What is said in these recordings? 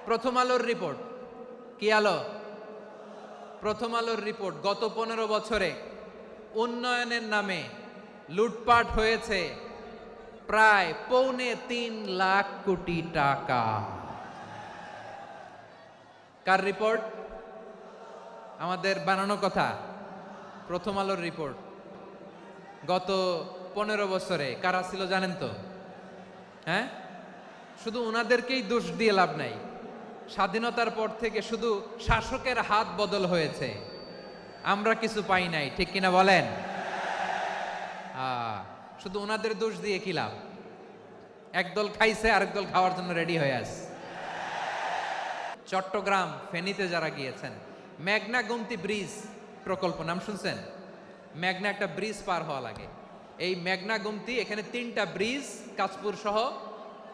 প্রথম আলোর রিপোর্ট। কি আলো? প্রথম আলোর রিপোর্ট। গত 15 বছরে উন্নয়নের নামে লুটপাট হয়েছে প্রায় 3.25 লাখ কোটি টাকা। কার রিপোর্ট? আমাদের বানানো কথা। প্রথম আলোর রিপোর্ট। গত 15 বছরে কারা ছিল জানেন তো? হ্যাঁ, শুধু ওনাদেরকেই দোষ দিয়ে লাভ নাই। স্বাধীনতার পর থেকে শুধু শাসকের হাত বদল হয়েছে, আমরা কিছু পাই নাই। ঠিক কিনা বলেন? শুধু ওনাদের দোষ দিয়ে কি লাভ? একদল খাইছে, আরেক দল খাওয়ার জন্য রেডি হয়ে আছে। চট্টগ্রাম ফেনীতে যারা গিয়েছেন, মেঘনা গোমতী ব্রিজ প্রকল্প নাম শুনছেন? মেঘনা একটা ব্রিজ পার হওয়া লাগে। এই মেঘনা গোমতী, এখানে 3টা ব্রিজ কাঁচপুর সহ,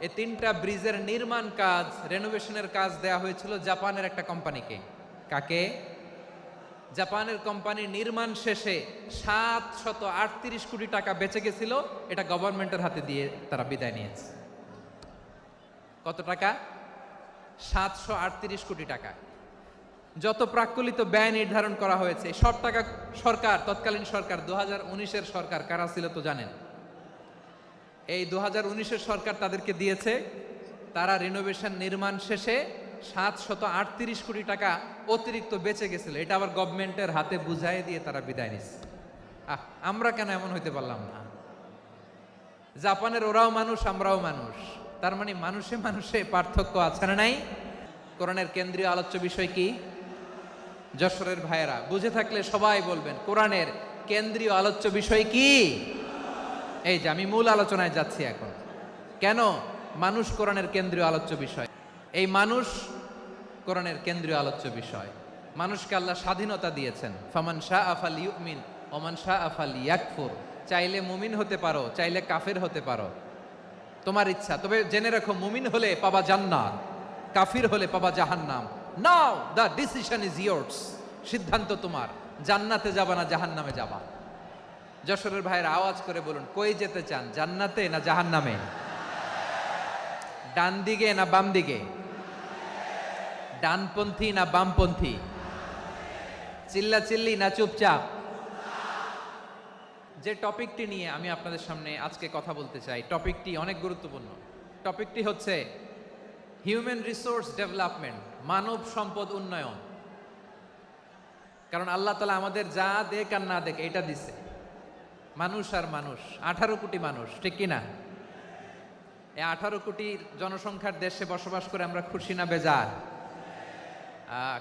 এই 3টা ব্রিজের নির্মাণ কাজ, রেনোভেশনের কাজ দেয়া হয়েছিল জাপানের একটা কোম্পানিকে। কাকে? জাপানের কোম্পানির নির্মাণ শেষে 738 কোটি টাকা বেঁচে গেছিল, এটা গভর্নমেন্টের হাতে দিয়ে তারা বিদায় নিয়েছে। কত টাকা? 738 কোটি টাকা। যত প্রাক্কলিত ব্যয় নির্ধারণ করা হয়েছে সব টাকা সরকার, তৎকালীন সরকার 2019-এর সরকার, কারা ছিল তো জানেন? এই 2019-এর সরকার তাদেরকে দিয়েছে। তারা রিনোভেশন নির্মাণ শেষে 738 কোটি টাকা অতিরিক্ত বেঁচে গেছিল, এটা আবার গভর্নমেন্টের হাতে বুঝাই দিয়ে তারা বিদায় নিচ্ছে। আমরা কেন এমন হইতে পারলাম না? জাপানের ওরাও মানুষ, আমরাও মানুষ, তার মানে মানুষে মানুষে পার্থক্য আছে না নাই? কোরআনের কেন্দ্রীয় আলোচ্য বিষয় কি? যশোরের ভাইয়েরা বুঝে থাকলে সবাই বলবেন, কোরআনের কেন্দ্রীয় আলোচ্য বিষয় কি? এই যে আমি মূল আলোচনায় যাচ্ছি এখন। কেন মানুষ কোরআনের কেন্দ্রীয় আলোচ্য বিষয়? এই মানুষ কোরআনের কেন্দ্রীয় আলোচ্য বিষয়। মানুষকে আল্লাহ স্বাধীনতা দিয়েছেন। ফামান শাআ ফালইউমিন ওয়া মান শাআ ফালইয়াকফুর। চাইলে মুমিন হতে পারো, চাইলে কাফের হতে পারো, তোমার ইচ্ছা। তবে জেনে রাখো, মুমিন হলে পাবা জান্নাত, কাফির হলে পাবা জাহান্নাম। নাও দ্য ডিসিশন ইজ ইয়ার্স। সিদ্ধান্ত তোমার, জান্নাতে যাবা না জাহান্নামে যাবা। যশোরের ভাইয়ের আওয়াজ করে বলুন, কই যেতে চান, জান্নাতে না জাহান্নামে? ডান দিকে না বাম দিকে? ডানপন্থী না বামপন্থী? চিল্লাচিল্লি না চুপচাপ? যে টপিকটি নিয়ে আমি আপনাদের সামনে আজকে কথা বলতে চাই, টপিকটি অনেক গুরুত্বপূর্ণ। টপিকটি হচ্ছে হিউম্যান রিসোর্স ডেভেলপমেন্ট, মানব সম্পদ উন্নয়ন। কারণ আল্লাহ তাআলা আমাদের যা দেখ আর না দেখ এটা দিছে। মানুষ আর মানুষ, 18 কোটি মানুষ, ঠিক কিনা? এই 18 কোটি জনসংখ্যার দেশে বসবাস করে আমরা খুশি না বেজার?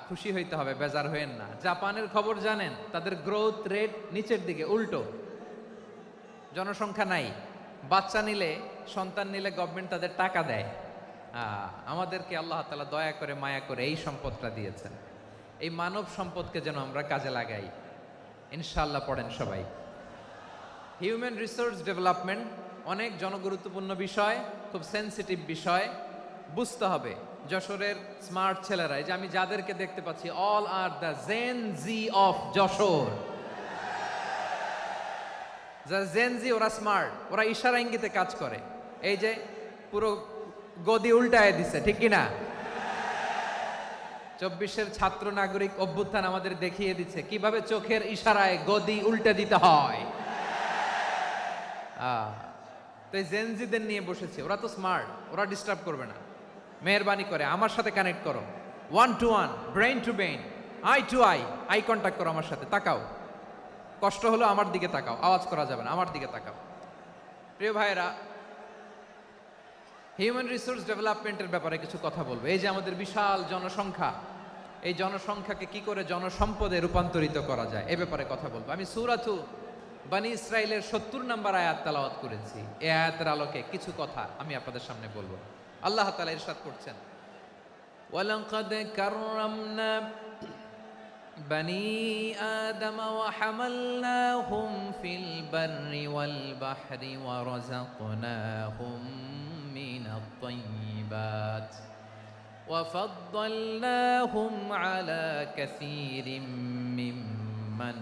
খুশি হইতে হবে, বেজার হইেন না। জাপানের খবর জানেন? তাদের গ্রোথ রেট নিচের দিকে, উল্টো। জনসংখ্যা নাই, বাচ্চা নিলে, সন্তান নিলে গভর্নমেন্ট তাদের টাকা দেয়। আমাদেরকে আল্লাহ তাআলা দয়া করে, মায়া করে এই সম্পদটা দিয়েছেন। এই মানব সম্পদকে যেন আমরা কাজে লাগাই, ইনশাআল্লাহ। পড়েন সবাই। হিউম্যান রিসোর্স ডেভেলপমেন্ট অনেক জনগুরুত্বপূর্ণ বিষয়, খুব সেন্সিটিভ বিষয়, বুঝতে হবে। যশোরের স্মার্ট ছেলেরা, এই যে আমি যাদেরকে দেখতে পাচ্ছি, all are the Gen Z of Jessore. যারা জেন জি, ওরা স্মার্ট, ওরা ইশারা ইঙ্গিতে কাজ করে। এই যে পুরো গদি উল্টায় দিছে, ঠিক কিনা? 24-এর ছাত্র নাগরিক অভ্যুত্থান আমাদের দেখিয়ে দিচ্ছে কিভাবে চোখের ইশারায় গদি উল্টে দিতে হয়। তো এই জেনজিদের নিয়ে বসেছে, ওরা তো স্মার্ট, ওরা ডিস্টার্ব করবে না। মেহরবানি করে আমার সাথে কানেক্ট করো, 1 to 1, brain to brain, eye to eye, eye contact করো আমার সাথে, তাকাও। কষ্ট হলো আমার দিকে তাকাও, আওয়াজ করা যাবে না, আমার দিকে তাকাও। প্রিয় ভাইয়েরা, হিউম্যান রিসোর্স ডেভেলপমেন্টের ব্যাপারে কিছু কথা বলবো। এই যে আমাদের বিশাল জনসংখ্যা, এই জনসংখ্যাকে কি করে জনসম্পদে রূপান্তরিত করা যায় এ ব্যাপারে কথা বলবো। আমি সূরাতু বনী ইসরাইলের 70 নম্বর আয়াত তেলাওয়াত করেছি। এই আয়াতের আলোকে কিছু কথা আমি আপনাদের সামনে বলবো। আল্লাহ তাআলা ইরশাদ করছেন, ওয়ালাকাদ কাররামনা বনী আদম ওয়া হামালনাহুম ফিল বাররি ওয়াল বাহরি ওয়া রাযাকনাহুম মিনাত তাইয়্যিবাত ওয়া ফাদ্দালনাহুম আলা কাসীরিম মিম্মান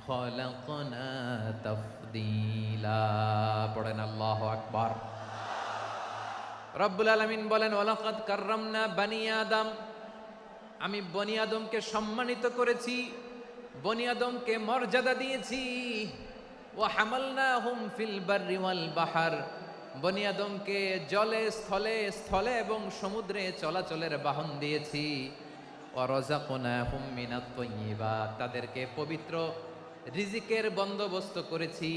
খালাকনা তাফদীলা। পড়েন আল্লাহু আকবার। রব্বুল আলামিন বলেন ওয়ালাকাদ কাররামনা বানি আদম, আমি বনি আদমকে সম্মানিত করেছি, বনি আদমকে মর্যাদা দিয়েছি। ওয়া হামালনাহুম ফিল বাররি ওয়াল বাহর, বনি আদমকে জলে স্থলে স্থলে এবং সমুদ্রে চলাচলের বাহন দিয়েছি। ওয়া রাযাকনাহুম মিনাত তাইয়্যিবাত, তাদেরকে পবিত্র রিজিকের বন্দোবস্ত করেছি।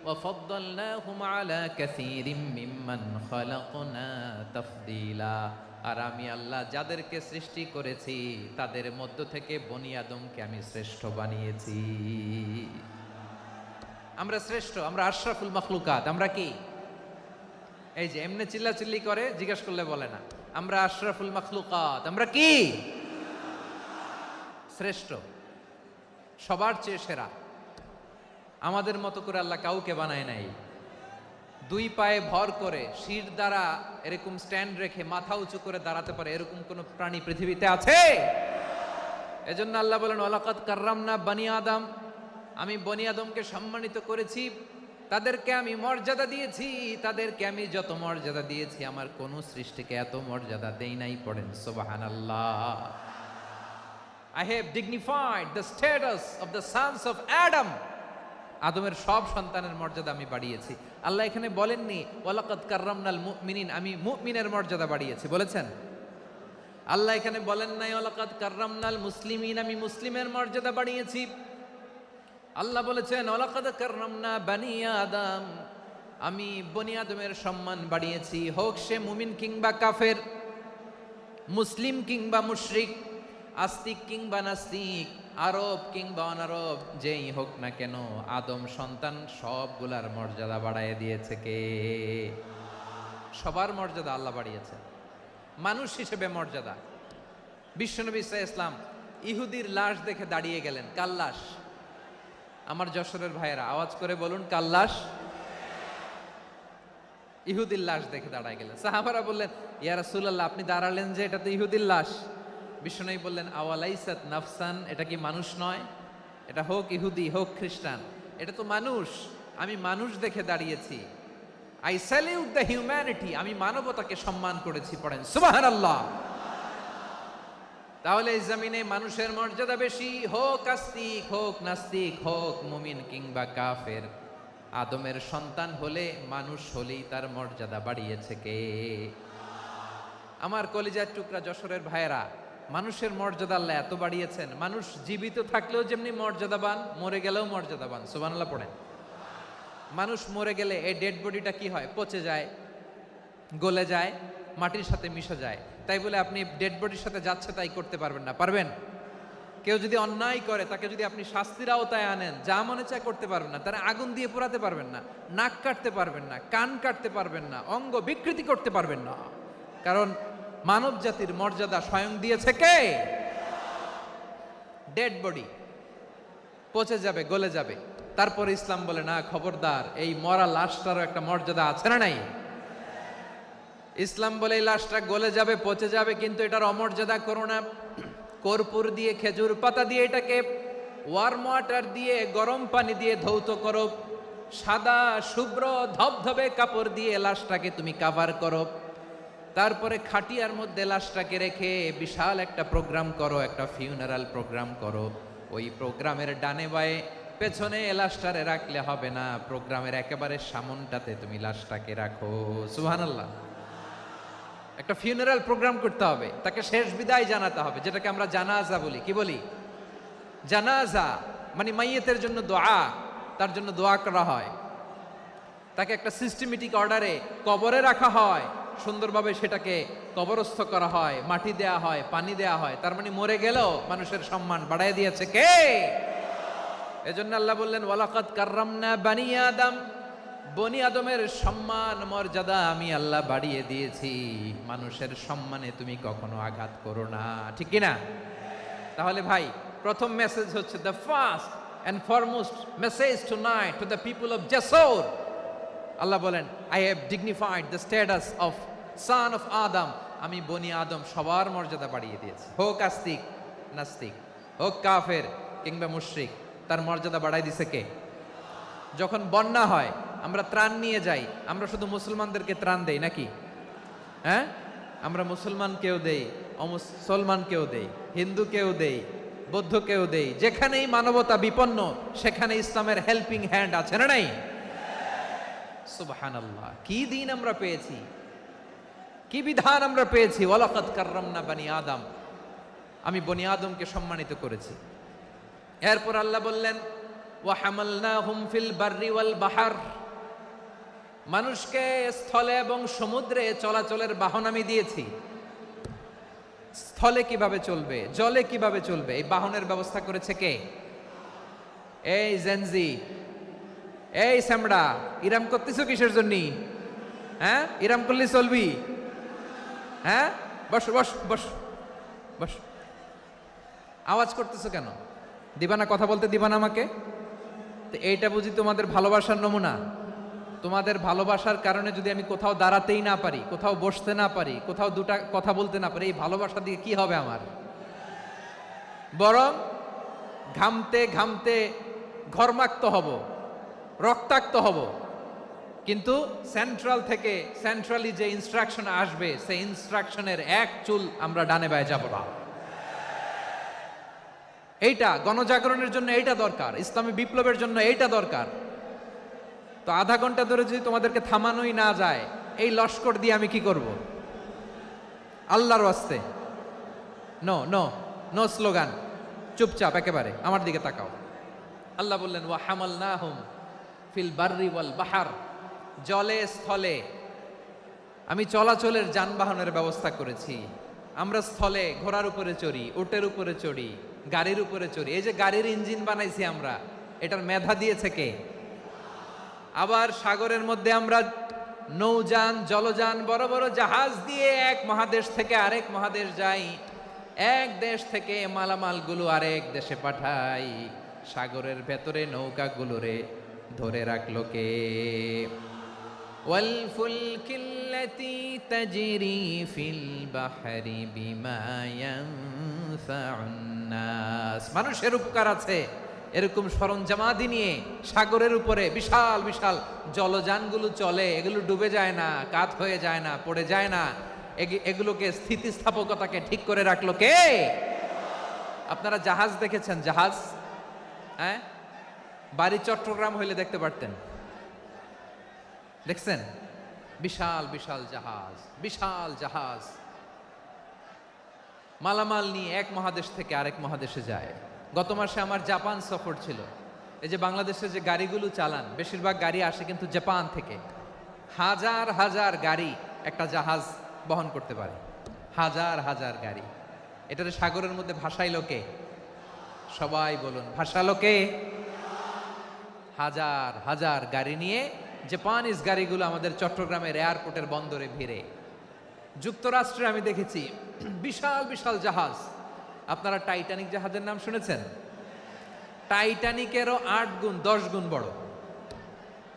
ওয়া ফাদ্দালনাহুম আলা কাসীরিম মিম্মান খালাকনা তাফদীলা, আর আমি আল্লাহ যাদেরকে সৃষ্টি করেছি তাদের মধ্য থেকে বনি আদমকে আমি শ্রেষ্ঠ বানিয়েছি। আমরা শ্রেষ্ঠ, আমরা আশরাফুল মাখলুকাত। আমরা কি এই যে এমনি চিল্লাচিল্লি করে জিজ্ঞাসা করলে বলে না, আমরা আশরাফুল মাখলুকাত। আমরা কি শ্রেষ্ঠ, সবার চেয়ে সেরা। আমাদের মতো করে আল্লাহ কাউকে বানায় নাই। দুই পায়ে ভর করে শির দ্বারা এরকম স্ট্যান্ড রেখে মাথা উঁচু করে দাঁড়াতে পারে এরকম কোন প্রাণী পৃথিবীতে আছে? এজন্য আল্লাহ বলেন ওয়ালাকাদ কাররামনা বানি আদম, আমি বনি আদমকে সম্মানিত করেছি, তাদেরকে আমি মর্যাদা দিয়েছি। তাদেরকে আমি যত মর্যাদা দিয়েছি আমার কোন সৃষ্টিকে এত মর্যাদা দেই নাই। পড়েন সুবহানাল্লাহ। I have dignified the status of the sons of Adam, আদমের সব সন্তানের মর্যাদা আমি বাড়িয়েছি। আল্লাহ এখানে বলেননি ওয়ালাকাদ কাররামনাল মুমিনিন, আমি মুমিনের মর্যাদা বাড়িয়েছি, বলেছেন? আল্লাহ এখানে বলেন নাই ওয়ালাকাদ কাররামনাল মুসলিমিন, আমি মুসলিমের মর্যাদা বাড়িয়েছি। আল্লাহ বলেছেন ওয়ালাকাদ কাররামনা বানি আদম, আমি বনি আদমের সম্মান বাড়িয়েছি। হোক সে মুমিন কিংবা কাফের, মুসলিম কিংবা মুশরিক, আস্তিক কিংবা নাস্তিক, আরব কিংবা অনারব, যেই হোক না কেন আদম সন্তান সবগুলার মর্যাদা বাড়ায় দিয়েছে কে? সবার মর্যাদা আল্লাহ বাড়িয়েছে। মানুষ হিসেবে মর্যাদা। বিশ্বনবী সাল্লাল্লাহু আলাইহি ওয়াসাল্লাম ইহুদির লাশ দেখে দাঁড়িয়ে গেলেন। কার লাশ? আমার যশোরের ভাইয়েরা আওয়াজ করে বলুন, কার লাশ? ইহুদির লাশ দেখে দাঁড়ায় গেলেন। সাহাবারা বললেন ইয়া রাসূলুল্লাহ, আপনি দাঁড়ালেন যে, এটা তো ইহুদির লাশ। বিশ্বনবী বললেন আওয়ালাইসাত নাফসান, এটা কি মানুষ নয়? এটা হোক ইহুদি হোক খ্রিস্টান, এটা তো মানুষ। আমি মানুষ দেখে দাঁড়িয়েছি। আই স্যালিউট দ্য হিউম্যানিটি, আমি মানবতাকে সম্মান করেছি। পড়েন সুবহানাল্লাহ। তাহলে এই জমিনে মানুষের মর্যাদা বেশি, হোক আস্তিক হোক নাস্তিক, হোক মুমিন কিংবা কাফের। আদমের সন্তান হলে, মানুষ হলেই তার মর্যাদা বাড়িয়েছে কে? আমার কলিজার টুকরা যশোরের ভাইয়েরা, মানুষের মর্যাদা আল্লাহ এত বাড়িয়েছেন, মানুষ জীবিত থাকলেও যেমনি মর্যাদাবান, মরে গেলেও মর্যাদাবান। সুবহানাল্লাহ পড়েন। মানুষ মরে গেলে এই ডেড বডিটা কি হয়? পচে যায়, গলে যায়, মাটির সাথে মিশে যায়। তাই বলে আপনি ডেড বডির সাথে যাচ্ছে তাই করতে পারবেন না। পারবেন? কেউ যদি অন্যায় করে তাকে যদি আপনি শাস্তির আওতায় আনেন, যা মনে চায় করতে পারবেন না। তারা আগুন দিয়ে পোড়াতে পারবেন না, নাক কাটতে পারবেন না, কান কাটতে পারবেন না, অঙ্গ বিকৃতি করতে পারবেন না। কারণ মানব জাতির মর্যাদা স্বয়ং দিয়েছে কে? ডেড বডি পচে যাবে, গলে যাবে। তারপর ইসলাম বলে না, খবরদার, এই মরা লাশটারও একটা মর্যাদা আছে না নাই? ইসলাম বলে এই লাশটা গলে যাবে, পচে যাবে, কিন্তু এটার অমর্যাদা করো না। কর্পূর দিয়ে, খেজুর পাতা দিয়ে এটাকে ওয়ার্ম ওয়াটার দিয়ে, গরম পানি দিয়ে ধৌত করো। সাদা শুভ্র ধবধবে কাপড় দিয়ে লাশটাকে তুমি কাভার করো। তারপরে খাটিয়ার মধ্যে লাশটাকে রেখে বিশাল একটা প্রোগ্রাম করো, একটা ফিউনারাল প্রোগ্রাম করো। ওই প্রোগ্রামের ডানে বায়ে পেছনে লাশটারে রাখলে হবে না, প্রোগ্রামের একেবারে সামনটাতে তুমি লাশটাকে রাখো। সুবহানাল্লাহ। একটা ফিউনারাল প্রোগ্রাম করতে হবে, তাকে শেষ বিদায় জানাতে হবে, যেটাকে আমরা জানাজা বলি। কি বলি? জানাজা মানে মাইয়েতের জন্য দোয়া, তার জন্য দোয়া করা হয়। তাকে একটা সিস্টেমেটিক অর্ডারে কবরে রাখা হয়, সুন্দরভাবে সেটাকে কবরস্থ করা হয়, মাটি দেয়া হয়, পানি দেয়া হয়। তার মানে মরে গেলেও মানুষের সম্মান বাড়ায় দিয়েছে কে? এজন্য আল্লাহ বললেন ওয়ালাকাদ কাররামনা বানি আদম, বনি আদমের সম্মান মর্যাদা আমি আল্লাহ বাড়িয়ে দিয়েছি। মানুষের সম্মানে তুমি কখনো আঘাত করো না, ঠিক কি না? তাহলে ভাই, প্রথম মেসেজ হচ্ছে, the first and foremost message tonight to the people of Jessore. আল্লাহ বলেন I have dignified the status of son of Adam, আমি বনি আদম সবার মর্যাদা বাড়িয়ে দিয়েছি। হোক আস্তিক নাস্তিক, হোক কাফের কিংবা মুশরিক, তার মর্যাদা বাড়াই দিছে কে? যখন বন্যা হয় আমরা ত্রাণ নিয়ে যাই, আমরা শুধু মুসলমানদেরকে ত্রাণ দেই নাকি? হ্যাঁ, আমরা মুসলমানকেও দেই, অমুসলমানকেও দেই, হিন্দুকেও দেই, বৌদ্ধকেও দেই। যেখানেই মানবতা বিপন্ন সেখানে ইসলামের হেল্পিং হ্যান্ড আছে না নাই? সুবহানাল্লাহ, কি দিন আমরা পেয়েছি, কি বিধান আমরা পেয়েছি। ওয়ালাকাদ কাররামনা বানি আদম, আমি বনি আদমকে সম্মানিত করেছি। এরপর আল্লাহ বললেন ওয়া হামালনাহুম ফিল বাররি ওয়াল বাহর, মানুষকে স্থলে এবং সমুদ্রে চলাচলের বাহন আমি দিয়েছি। স্থলে কিভাবে চলবে, জলে কিভাবে চলবে, এই বাহনের ব্যবস্থা করেছে কে? এই জেনজি, এই স্যামড়া, ইরাম করতেছো কিসের জন্য? হ্যাঁ, ইরাম করলে চলবি? হ্যাঁ, বস বস বস বস, আওয়াজ করতেছো কেন? দিবা না, কথা বলতে দিবা না আমাকে? তো এইটা বুঝি তোমাদের ভালোবাসার নমুনা? তোমাদের ভালোবাসার কারণে যদি আমি কোথাও দাঁড়াতেই না পারি, কোথাও বসতে না পারি, কোথাও দুটা কথা বলতে না পারি, এই ভালোবাসা দিয়ে কি হবে আমার? বরং ঘামতে ঘামতে ঘর্মাক্ত হব, রক্তাক্ত হব। কিন্তু সেন্ট্রাল থেকে, সেন্ট্রালি যে ইনস্ট্রাকশন আসবে, সেই ইনস্ট্রাকশনের এক চুল আমরা ডানে বায়ে যাব না। এইটা গণজাগরণের জন্য এইটা দরকার, ইসলামী বিপ্লবের জন্য এইটা দরকার। তো আধা ঘন্টা ধরে যদি তোমাদেরকে থামানোই না যায়, এই লস্কর দিয়ে আমি কি করব? আল্লাহর ওয়াস্তে নো নো নো স্লোগান, চুপচাপ একেবারে আমার দিকে তাকাও। আল্লাহ বললেন ওয়া হামালনাহুম ফিল বাররি ওয়াল বাহর, জলে স্থলে আমি চলাচলের যানবাহনের ব্যবস্থা করেছি। আমরা স্থলে ঘোড়ার উপরে চড়ি, উটের উপরে চড়ি, গাড়ির উপরে চড়ি। এই যে গাড়ির ইঞ্জিন বানাইছি আমরা, এটার মেধা দিয়েছে কে? আবার সাগরের মধ্যে আমরা নৌযান, জলযান, বড় বড় জাহাজ দিয়ে এক মহাদেশ থেকে আরেক মহাদেশ যাই, এক দেশ থেকে মালামালগুলো আরেক দেশে পাঠাই। সাগরের ভেতরে নৌকাগুলোরে ধরে রাখলো কে? ওয়াল ফুলকিল্লাতি তাজরি ফিল বাহরি বিমা ইয়ানফাউন নাস, মানুষের উপকার আছে এরকম সরঞ্জামাদি নিয়ে সাগরের উপরে বিশাল বিশাল জলযানগুলো চলে। এগুলো ডুবে যায় না, কাত হয়ে যায় না, পড়ে যায় না। এগুলোকে স্থিতিস্থাপকতাকে ঠিক করে রাখলো কে? আপনারা জাহাজ দেখেছেন? জাহাজ, হ্যাঁ, বাড়ি চট্টগ্রাম হইলে দেখতে পারতেন। দেখছেন? বিশাল বিশাল জাহাজ, বিশাল জাহাজ মালামাল নিয়ে এক মহাদেশ থেকে আরেক মহাদেশে যায়। গত মাসে আমার জাপান সফর ছিল। এই যে বাংলাদেশে যে গাড়িগুলো চালান, বেশিরভাগ গাড়ি আসে কিন্তু জাপান থেকে। হাজার হাজার গাড়ি একটা জাহাজ বহন করতে পারে, হাজার হাজার গাড়ি। এটারে সাগরের মধ্যে ভাসাইলো কে? সবাই বলুন, ভাসালো কে? হাজার হাজার গাড়ি নিয়ে জাপানিজ গাড়িগুলো আমাদের চট্টগ্রামের এয়ারপোর্টের বন্দরে ভিড়ে। যুক্তরাষ্ট্রে আমি দেখেছি বিশাল বিশাল জাহাজ। আপনারা টাইটানিক জাহাজের নাম শুনেছেন? টাইটানিকেরও 8 গুণ 10 গুণ বড়।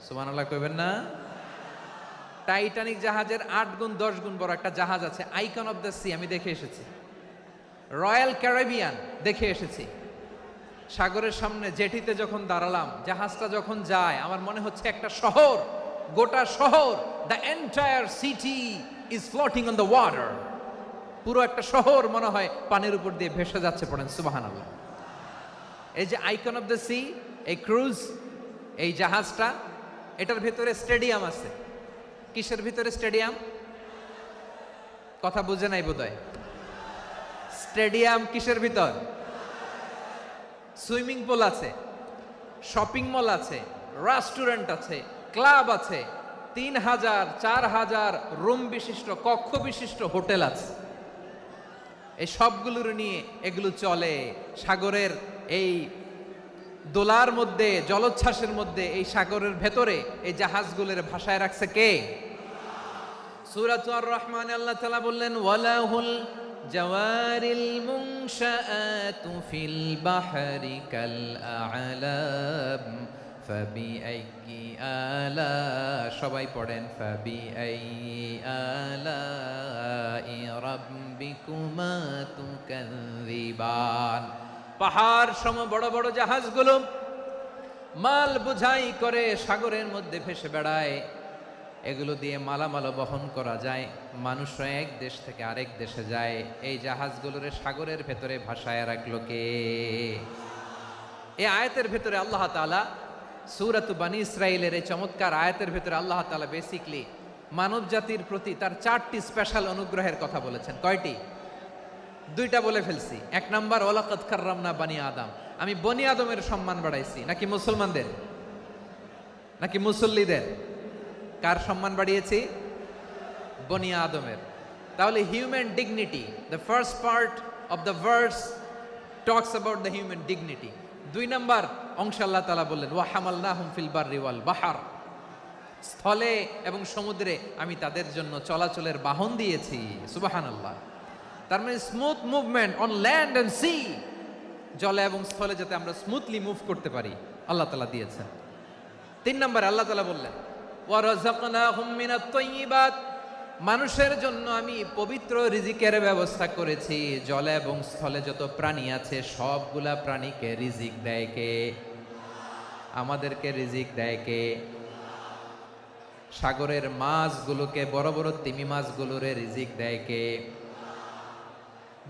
সুবহানাল্লাহ কইবেন না? টাইটানিক জাহাজের 8 গুণ 10 গুণ বড় একটা জাহাজ আছে, আইকন অফ দ্য সি, আমি দেখে এসেছি। রয়্যাল ক্যারিবিয়ান দেখে এসেছি। সাগরের সামনে জেটিতে যখন দাঁড়ালাম, জাহাজটা যখন যায়, আমার মনে হচ্ছে একটা শহর, গোটা শহর, the entire city is floating on the water. পুরো একটা শহর মনে হয় পানির উপর দিয়ে ভেসে যাচ্ছে। পড়েন সুবহানাল্লাহ। এই যে আইকন অফ দ্য সি, এই ক্রুজ, এই জাহাজটা, এটার ভিতরে স্টেডিয়াম আছে। কিসের ভিতরে স্টেডিয়াম? কথা বুঝে নাই বোধহয়। স্টেডিয়াম কিসের ভিতর? সুইমিং পুল আছে, শপিং মল আছে, রেস্টুরেন্ট আছে, ক্লাব আছে, 3000 4000 রুম বিশিষ্ট, কক্ষ বিশিষ্ট হোটেল আছে। এই সবগুলোর নিয়ে এগুলো চলে সাগরের এই দোলার মধ্যে, জলোচ্ছ্বাসের মধ্যে, এই সাগরের ভেতরে এই জাহাজগুলোর ভাষায় রাখছে কে? সূরাতুর রহমানে আল্লাহ তাআলা বললেন ওয়ালাহুল জাওয়ারিল মুনশাআতু ফিল বাহরি কাল আ'লাম ফাবিআইয়ি আলা, সবাই পড়েন ফাবিআইয়ি আলাই রাব্বিকুমা তুকাযযিবান। পাহাড় সম বড় বড় জাহাজগুলো মাল বোঝাই করে সাগরের মধ্যে ভেসে বেড়ায়। এগুলো দিয়ে মালামাল বহন করা যায়, মানুষরা এক দেশ থেকে আরেক দেশে যায়। এই জাহাজগুলোরে সাগরের ভেতরে ভাসায় রাখলো কে? এই আয়াতের ভেতরে আল্লাহ তাআলা সূরাত বানী ইসরাঈলের এই চমৎকার আয়াতের ভেতরে আল্লাহ তাআলা বেসিকলি মানব জাতির প্রতি তার 4টি স্পেশাল অনুগ্রহের কথা বলেছেন। কয়টি? 2টা বলে ফেলছি। 1 নাম্বার, ওয়ালাকাদ কাররামনা বানি আদম, আমি বনি আদমের সম্মান বাড়াইছি। নাকি মুসলমানদের? নাকি মুসল্লিদের? কার সম্মান বাড়িয়েছি? বনি আদমের। তাহলে human dignity, the first part of the verse talks about the human dignity. 2 number অংশ আল্লাহ তাআলা বললেন ওয়া হামালনাহুম ফিল বাররি ওয়াল বাহর, স্থলে এবং সমুদ্রে আমি তাদের জন্য চলাচলের বাহন দিয়েছি। সুবহানাল্লাহ। তার মানে smooth movement on land and sea, জলে এবং স্থলে যাতে আমরা স্মুথলি মুভ করতে পারি আল্লাহ তাআলা দিয়েছেন। 3 নাম্বার আল্লাহ তাআলা বললেন ওয়া রাযাকনাহুম মিনাত তাইয়্যিবাত, মানুষের জন্য আমি পবিত্র রিজিকের ব্যবস্থা করেছি। জলে এবং স্থলে যত প্রাণী আছে সবগুলা প্রাণীকে রিজিক দেয় কে? আমাদেরকে রিজিক দেয় কে? সাগরের মাছগুলোকে, বড় বড় তিমি মাছগুলোরে রিজিক দেয় কে?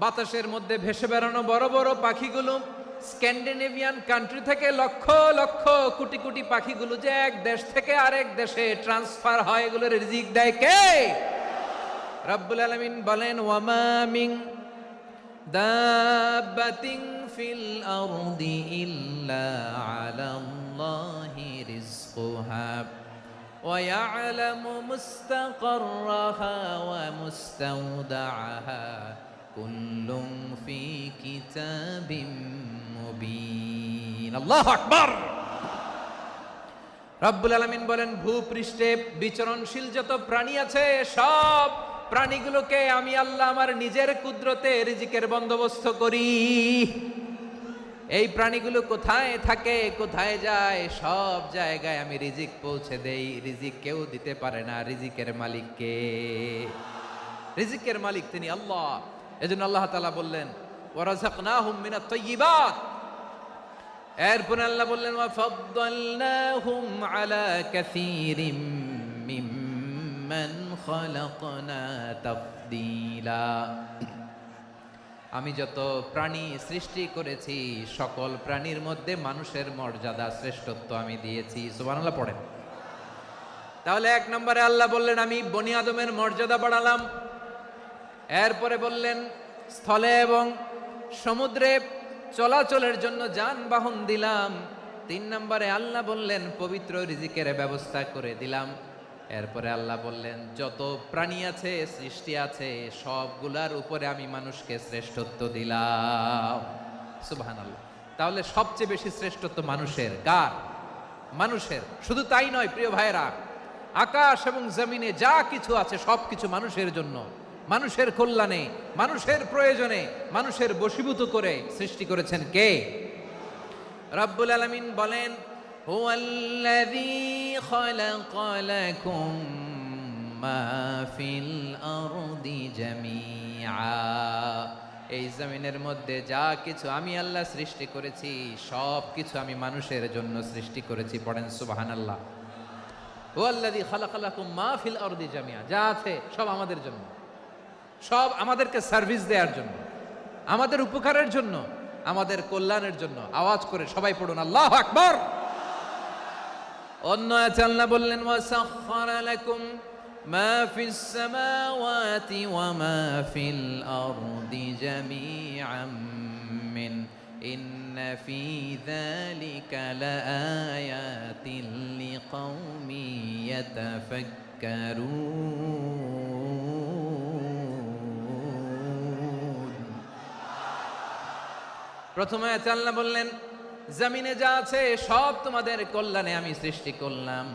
বাতাসের মধ্যে ভেসে বেড়ানো বড় বড় পাখিগুলো, স্ক্যান্ডিনেভিয়ান কান্ট্রি থেকে লক্ষ লক্ষ কোটি কোটি পাখিগুলো যে এক দেশ থেকে আরেক দেশে ট্রান্সফার হয়, এগুলোর রিজিক দেয় কে? রব্বুল আলামিন বলেন ওয়ামা মিন দাব্বাতিন ফিল আরদি ইল্লা আলাল্লাহি রিজকুহা ওয়া ইয়ালামু মুস্তাকাররাহা ওয়া মুস্তাওদাআহা কুল্লুম ফি কিতাবিম মুবিন। আল্লাহু আকবার। রব্বুল আলামিন বলেন ভূপৃষ্ঠে বিচরণশীল যত প্রাণী আছে সব প্রাণীগুলোকে আমি আল্লাহ আমার নিজের কুদরতে রিজিকের বন্দোবস্ত করি। এই প্রাণীগুলো কোথায় থাকে, কোথায় যায়, সব জায়গায় আমি রিজিক পৌঁছে দেই। রিজিক কেউ দিতে পারে না, রিজিকের মালিক কে? রিজিকের মালিক তিনি আল্লাহ। এজন্য আল্লাহ তাআলা বললেন ওয়া রাযাকনাহুম মিনাত তাইয়্যিবাত। এরপর আল্লাহ বললেন ওয়া ফাদ্দালনাহুম আলা কাসীরিম মিম্মান খালাকনা তাফদীলা। আমি যত প্রাণী সৃষ্টি করেছি সকল প্রাণীর মধ্যে মানুষের মর্যাদা, শ্রেষ্ঠত্ব আমি দিয়েছি। সুবহানাল্লাহ পড়েন। তাহলে 1 নম্বরে আল্লাহ বললেন আমি বনি আদমের মর্যাদা বাড়ালাম। এরপরে বললেন স্থলে এবং সমুদ্রে চলাচলের জন্য যানবাহন দিলাম। 3 নম্বরে আল্লাহ বললেন পবিত্র রিজিকের ব্যবস্থা করে দিলাম। এরপরে আল্লাহ বললেন যত প্রাণী আছে, সৃষ্টি আছে, সবগুলার উপরে আমি মানুষকে শ্রেষ্ঠত্ব দিলাম। সুবহানাল্লাহ। তাহলে সবচেয়ে বেশি শ্রেষ্ঠত্ব মানুষের। কার? মানুষের। শুধু তাই নয় প্রিয় ভাইরা, আকাশ এবং জমিনে যা কিছু আছে সবকিছু মানুষের জন্য, মানুষের কল্যাণে, মানুষের প্রয়োজনে, মানুষের বশীভূত করে সৃষ্টি করেছেন কে? রব্বুল আলামিন বলেন হুয়াল্লাযী খালাকা লাকুম মা ফিল আরদি জামিআ। এই জমিনের মধ্যে যা কিছু আমি আল্লাহ সৃষ্টি করেছি সব কিছু আমি মানুষের জন্য সৃষ্টি করেছি। পড়েন সুবহানাল্লাহ। হুয়াল্লাযী খালাকা লাকুম মা ফিল আরদি জামিআ, যা আছে সব আমাদের জন্য, সব আমাদেরকে সার্ভিস দেওয়ার জন্য, আমাদের উপকারের জন্য, আমাদের কল্যাণের জন্য। আওয়াজ করে সবাই পড়ুন আল্লাহু আকবার। অন্য আয়াতে আল্লাহ বললেন ওয়াসাখখারা লাকুম মা ফিস সামাওয়াতি ওয়া মা ফিল আরদি জামিআম মিন ইন্না ফি যালিকা লাআয়াতিন লিকাউমি ইয়াতাফাক্কারুন। প্রথম আয়াতে আল্লাহ বললেন জমিনে যা আছে সব তোমাদের কল্যাণে আমি সৃষ্টি করলাম।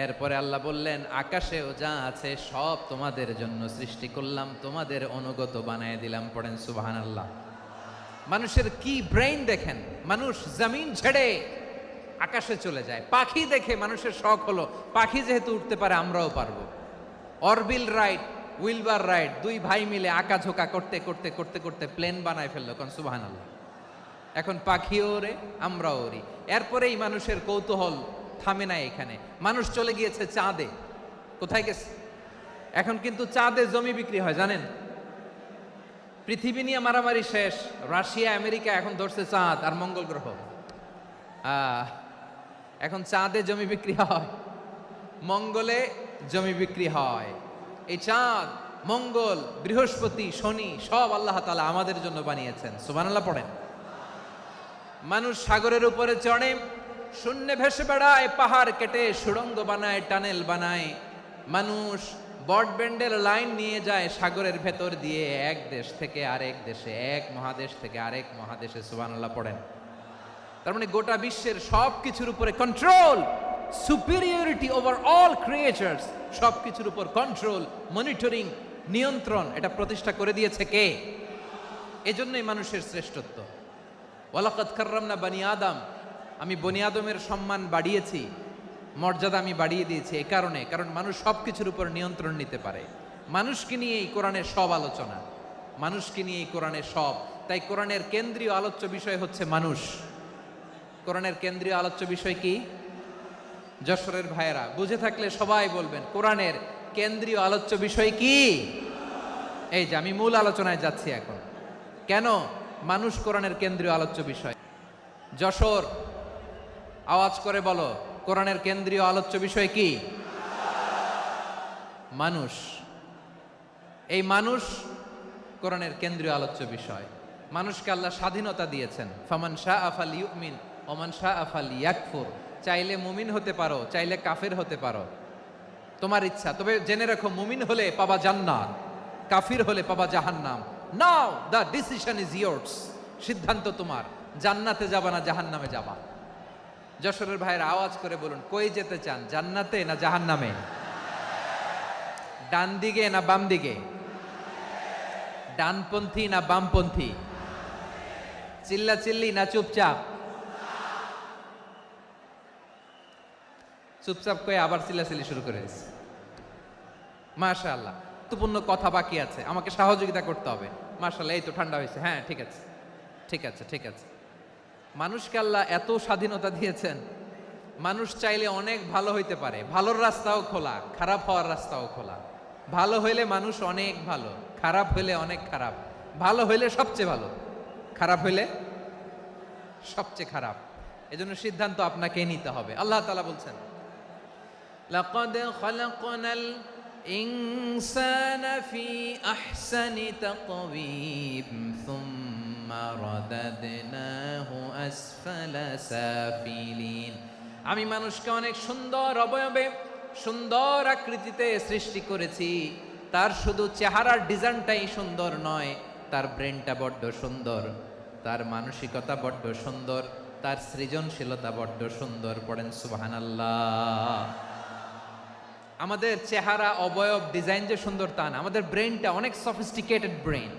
এরপরে আল্লাহ বললেন আকাশেও যা আছে সব তোমাদের জন্য সৃষ্টি করলাম, তোমাদের অনুগত বানায় দিলাম। পড়েন সুবহানাল্লাহ। মানুষের কি ব্রেইন দেখেন, মানুষ জমিন ছেড়ে আকাশে চলে যায়। পাখি দেখে মানুষের শখ হলো পাখি যেহেতু উঠতে পারে আমরাও পারবো। অরবিল রাইট, উইলবার রাইট, 2 ভাই মিলে আঁকাঝোঁকা করতে করতে করতে করতে প্লেন বানায় ফেললো। কোন সুবহানাল্লাহ। এখন পাখিও ওরে, আমরাও ওরি। এরপরেই মানুষের কৌতূহল থামে না এখানে। মানুষ চলে গিয়েছে চাঁদে। কোথায় গেছে? এখন কিন্তু চাঁদে জমি বিক্রি হয় জানেন? পৃথিবী নিয়ে মারামারি শেষ, রাশিয়া আমেরিকা এখন ধরছে চাঁদ আর মঙ্গল গ্রহ। এখন চাঁদে জমি বিক্রি হয়, মঙ্গলে জমি বিক্রি হয়। এই চাঁদ, মঙ্গল, বৃহস্পতি, শনি সব আল্লাহ তাআলা আমাদের জন্য বানিয়েছেন। সুবহানাল্লাহ পড়েন। মানুষ সাগরের উপরে চড়ে, শূন্যে ভেসে বেড়ায়, পাহাড় কেটে সুড়ঙ্গ বানায়, টানেল বানায়। মানুষ ব্রডব্যান্ডের লাইন নিয়ে যায় সাগরের ভেতর দিয়ে, এক দেশ থেকে আরেক দেশে, এক মহাদেশ থেকে আরেক মহাদেশে। সুবহানাল্লাহ পড়েন। তার মানে গোটা বিশ্বের সব কিছুর উপরে control, superiority over all creatures, সব কিছুর উপর কন্ট্রোল, মনিটরিং, নিয়ন্ত্রণ, এটা প্রতিষ্ঠা করে দিয়েছে কে? এজন্যই মানুষের শ্রেষ্ঠত্ব। ওয়ালাকাদ কাররামনা বানি আদম, আমি বনি আদমের সম্মান বাড়িয়েছি, মর্যাদা আমি বাড়িয়ে দিয়েছি এই কারণে, কারণ মানুষ সব কিছুর উপর নিয়ন্ত্রণ নিতে পারে। মানুষকে নিয়ে এই কোরআনের সব আলোচনা, মানুষকে নিয়ে এই কোরআনের সব। তাই কোরআনের কেন্দ্রীয় আলোচ্য বিষয় হচ্ছে মানুষ। কোরআনের কেন্দ্রীয় আলোচ্য বিষয় কি? যশোরের ভাইয়েরা বুঝে থাকলে সবাই বলবেন, কোরআনের কেন্দ্রীয় আলোচ্য বিষয় কি? এই যে আমি মূল আলোচনায় যাচ্ছি এখন। কেন মানুষ কোরআনের কেন্দ্রীয় আলোচ্য বিষয়? যশোর আওয়াজ করে বলো, কোরআনের কেন্দ্রীয় আলোচ্য বিষয় কি? মানুষ। এই মানুষ কোরআনের কেন্দ্রীয় আলোচ্য বিষয়। মানুষকে আল্লাহ স্বাধীনতা দিয়েছেন। ফামান শাআ ফালইউমিন ওয়া মান শাআ ফালইয়াকফুর। চাইলে মুমিন হতে পারো, চাইলে কাফের হতে পারো, তোমার ইচ্ছা। তবে জেনে রাখো, মুমিন হলে পাবা জান্নাত, কাফির হলে পাবা জাহান্নাম। নাও দ্য ডিসিশন ইজ ইয়ার্স। সিদ্ধান্ত তোমার, জান্নাতে যাবা না জাহান্নামে যাবা। যশোরের ভাইয়ের আওয়াজ করে বলুন, কই যেতে চান, জান্নাতে না জাহান্নামে? ডান দিকে না বাম দিকে? ডানপন্থী না বামপন্থী? চিল্লা চিল্লি না চুপচাপ? চুপচাপ কয়ে আবার চিল্লাচিল্লি শুরু করে দিচ্ছে। মাশাআল্লাহ, গুরুত্বপূর্ণ কথা বাকি আছে, আমাকে সহযোগিতা করতে হবে। মাশাআল্লাহ, এই তো ঠান্ডা হয়েছে। হ্যাঁ ঠিক আছে, ঠিক আছে, ঠিক আছে। মানুষকে আল্লাহ এত স্বাধীনতা দিয়েছেন, মানুষ চাইলে অনেক ভালো হইতে পারে। ভালোর রাস্তাও খোলা, খারাপ হওয়ার রাস্তাও খোলা। ভালো হইলে মানুষ অনেক ভালো, খারাপ হইলে অনেক খারাপ। ভালো হইলে সবচেয়ে ভালো, খারাপ হইলে সবচেয়ে খারাপ। এজন্য সিদ্ধান্ত আপনাকে নিতে হবে। আল্লাহ তাআলা বলছেন, লাকাদ খালাকনাল ইনসানা ফি আহসানি তাকওয়িম সুম্মা রাদাদনাহু আসফালা সাফিলিন। আমি মানুষকে অনেক সুন্দর অবয়বে, সুন্দর আকৃতিতে সৃষ্টি করেছি। তার শুধু চেহারার ডিজাইনটাই সুন্দর নয়, তার ব্রেনটা বড্ড সুন্দর, তার মানসিকতা বড্ড সুন্দর, তার সৃজনশীলতা বড্ড সুন্দর। পড়েন সুবহানাল্লাহ। আমাদের চেহারা, অবয়ব, ডিজাইন যে সুন্দর তা না, আমাদের ব্রেনটা অনেক সফিস্টিকেটেড ব্রেন,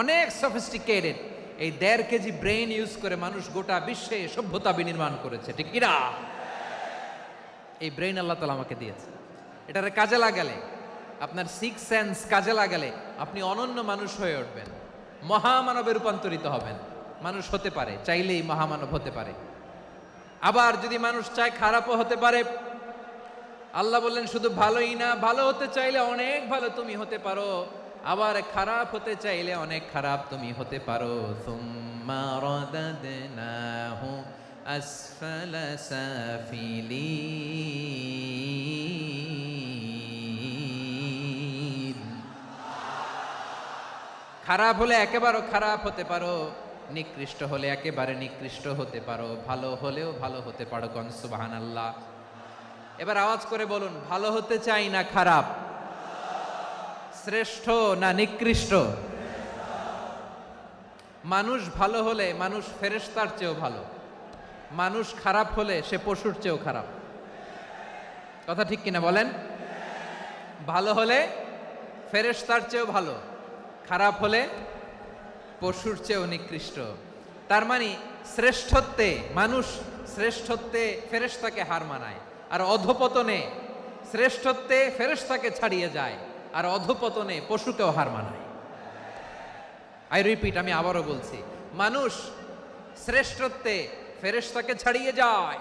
অনেক সফিস্টিকেটেড। এই 1.5 কেজি ব্রেন ইউজ করে মানুষ গোটা বিশ্বে সভ্যতা বিনির্মাণ করেছে, ঠিক কিনা? এই ব্রেন আল্লাহ তাআলা আমাকে দিয়েছে। এটারে কাজে লাগালে, আপনার 6 সেন্স কাজে লাগালে আপনি অনন্য মানুষ হয়ে উঠবেন, মহামানবে রূপান্তরিত হবেন। মানুষ হতে পারে, চাইলেই মহামানব হতে পারে। আবার যদি মানুষ চায়, খারাপও হতে পারে। আল্লাহ বললেন শুধু ভালোই না, ভালো হতে চাইলে অনেক ভালো তুমি হতে পারো, আবার খারাপ হতে চাইলে অনেক খারাপ তুমি হতে পারো। সুম্মা রাদাদনাহু আসফালা সাফিলিন। খারাপ হলে একেবারে খারাপ হতে পারো, নিকৃষ্ট হলে একেবারে নিকৃষ্ট হতে পারো, ভালো হলেও ভালো হতে পারো। কোন সুবহানাল্লাহ। এবার আওয়াজ করে বলুন, ভালো হতে চাই না খারাপ? শ্রেষ্ঠ না নিকৃষ্ট? মানুষ ভালো হলে মানুষ ফেরেশতার চেয়েও ভালো, মানুষ খারাপ হলে সে পশুর চেয়েও খারাপ। কথা ঠিক কিনা বলেন? ভালো হলে ফেরেশতার চেয়েও ভালো, খারাপ হলে পশুর চেয়েও নিকৃষ্ট। তার মানে শ্রেষ্ঠত্বে মানুষ, শ্রেষ্ঠত্বে ফেরেশতাকে হার মানায়, আর অধপতনে শ্রেষ্ঠত্বে ফেরেশতাকে ছাড়িয়ে যায়, আর অধপতনে পশুকেও হার মানায়। আই রিপিট, আমি আবারও বলছি, মানুষ শ্রেষ্ঠত্বে ফেরেশতাকে ছাড়িয়ে যায়,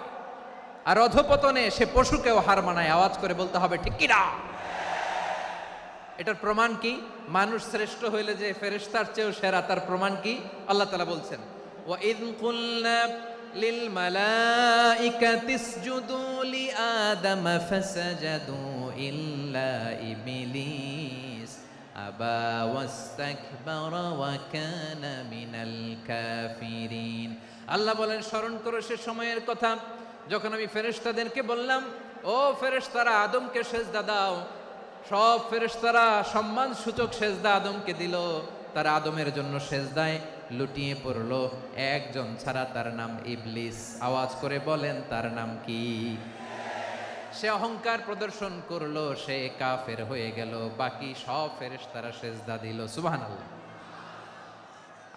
আর অধপতনে সে পশুকেও হার মানায়। আওয়াজ করে বলতে হবে ঠিক কি না? এটার প্রমাণ কি? মানুষ শ্রেষ্ঠ হইলে যে ফেরেশতার চেয়েও সেরা, তার প্রমাণ কি? আল্লাহ তাআলা বলছেন, ওয়া ইয কুলনা লিল মালাইকাতি ইসজুদু লি আদম ফাসাজাদু ইল্লা ইবলিস আবা ওয়াস্তাকবারা ওয়া কানা মিনাল কাফিরিন। আল্লাহ বলেন, স্মরণ করো সে সময়ের কথা যখন আমি ফেরেশতাদেরকে বললাম, ও ফেরেশতারা আদমকে সেজদা দাও। সব ফেরেশতারা সম্মান সূচক সেজদা আদমকে দিল। তারা আদমের জন্য সেজদায় লুটিয়ে পড়ল, একজন ছাড়া, তার নাম ইবলিস। আওয়াজ করে বলেন তার নাম কি? সে অহংকার প্রদর্শন করলো, সে কাফের হয়ে গেল। বাকি সব ফেরেশতারা সেজদা দিল। সুবহানাল্লাহ।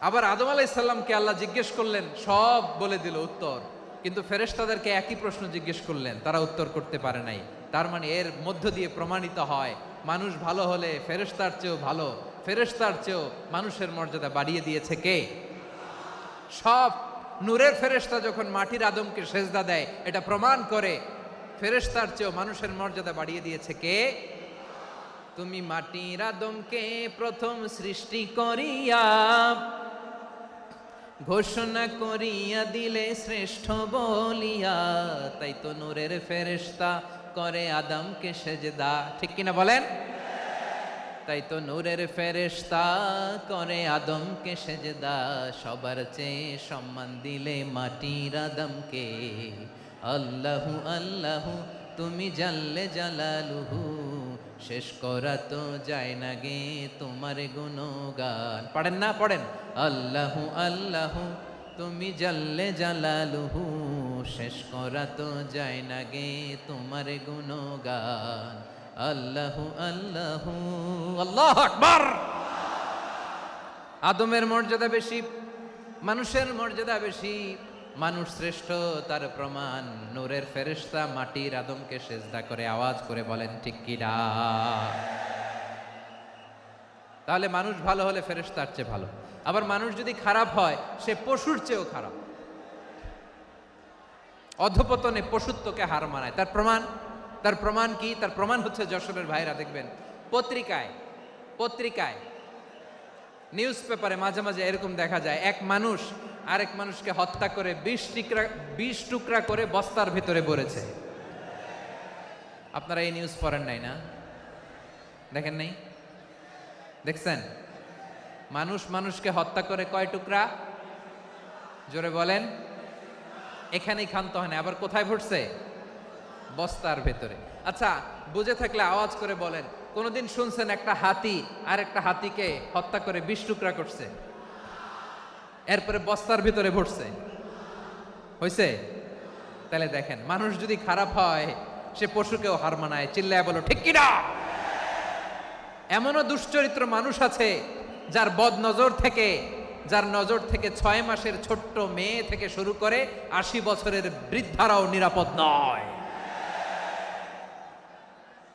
আবার আদম আলাইহিস সালামকে আল্লাহ জিজ্ঞেস করলেন, সব বলে দিল উত্তর, কিন্তু ফেরেশতাদেরকে একই প্রশ্ন জিজ্ঞেস করলেন, তারা উত্তর করতে পারে নাই। তার মানে এর মধ্য দিয়ে প্রমাণিত হয়, মানুষ ভালো হলে ফেরেশতার চেয়েও ভালো, ফেরেশতার চেয়েও মানুষের মর্যাদা বাড়িয়ে দিয়েছে কে? সব নূরের ফেরেশতা যখন মাটির আদমকে সেজদা দেয়, এটা প্রমাণ করে ফেরেশতার চেয়েও মানুষের মর্যাদা বাড়িয়ে দিয়েছে কে? তুমি মাটির আদমকে প্রথম সৃষ্টি করিয়া ঘোষণা করিয়া দিলে শ্রেষ্ঠ বলিয়া, তাই তো নূরের ফেরেশতা করে আদমকে সেজদা। ঠিক কিনা বলেন? তাই তো নূরের ফেরেশতা করে আদমকে সেজদা। সবার চেয়ে সম্মান দিলে মাটির আদমকে। আল্লাহু আল্লাহু তুমি জাল্লে জালালুহু, শেষ করা তো যায় না গে তোমার গুণগান। পড়েন না? পড়েন। আল্লাহু আল্লাহু তুমি জাল্লে জালালুহু, শেষ করা তো যায় না গে তোমার গুণগান। আল্লাহু আল্লাহু আল্লাহু আকবার। আদমের মর্যাদা বেশি, মানুষের মর্যাদা বেশি, মানুষ শ্রেষ্ঠ তার প্রমাণ নূরের ফেরেশতা মাটির আদমকে সেজদা করে। আওয়াজ করে বলেন ঠিক কি না? তাহলে মানুষ ভালো হলে ফেরেশতার চেয়ে ভালো। আবার মানুষ যদি খারাপ হয়, সে পশুর চেয়েও খারাপ। অধপতনে পশুত্বকে হার মানায়। তার প্রমাণ? তার প্রমাণ কি? তার প্রমাণ হচ্ছে, যশোরের ভাইরা দেখবেন পত্রিকায় নিউজ পেপারে মাঝে মাঝে এরকম দেখা যায়, এক মানুষ আরেক মানুষকে হত্যা করে ২০ টুকরা করে বস্তার ভেতরে ভরেছে। আপনারা এই নিউজ পড়েন নাই না? দেখেন নাই? দেখছেন? মানুষ মানুষকে হত্যা করে কয় টুকরা? জোরে বলেন। এখানেই ক্ষান্ত হয় না, আবার কোথায় ভরছে? বস্তার ভেতরে। আচ্ছা, বুঝে থাকলে আওয়াজ করে বলেন, কোনদিন শুনছেন একটা হাতি আর একটা হাতিকে হত্যা করে ২০ টুকরা করছে, এরপরে বস্তার ভিতরে ভরছে? হয়েছে? তাহলে দেখেন, মানুষ যদি খারাপ হয় সে পশুকেও হার মানায়। চিল্লায় বলো ঠিক কিনা? এমনও দুশ্চরিত্র মানুষ আছে যার নজর থেকে ৬ মাসের ছোট্ট মেয়ে থেকে শুরু করে ৮০ বছরের বৃদ্ধারাও নিরাপদ নয়।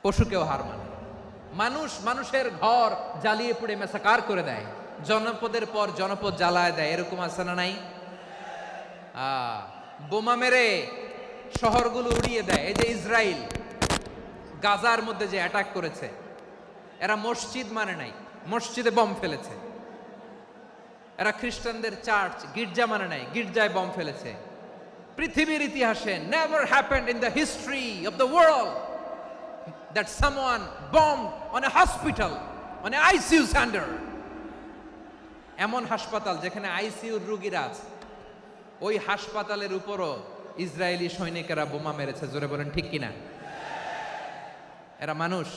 পশুকেও হার মানে। মানুষের ঘর জ্বালিয়ে পুড়ে মেসাকার করে দেয়, জনপদের পর জনপদ জ্বালায় দেয়। এরকম আছে না নাই? বোমা মেরে শহরগুলো উড়িয়ে দেয়। এই যে ইসরায়েল গাজার মধ্যে যে অ্যাটাক করেছে, এরা মসজিদ মানে নাই, মসজিদে বম ফেলেছে। এরা খ্রিস্টানদের চার্চ গির্জা মানে নাই, গির্জায় বম ফেলেছে। পৃথিবীর ইতিহাসে never happened in the history of the world that someone bombed on a hospital, on a ICU center. এমন হাসপাতাল যেখানে আইসিইউর রোগীরা আছে, ওই হাসপাতালের উপরও ইসরায়েলি সৈনিকেরা বোমা মেরেছে। জোরে বলেন ঠিক কিনা? এরা মানুষ?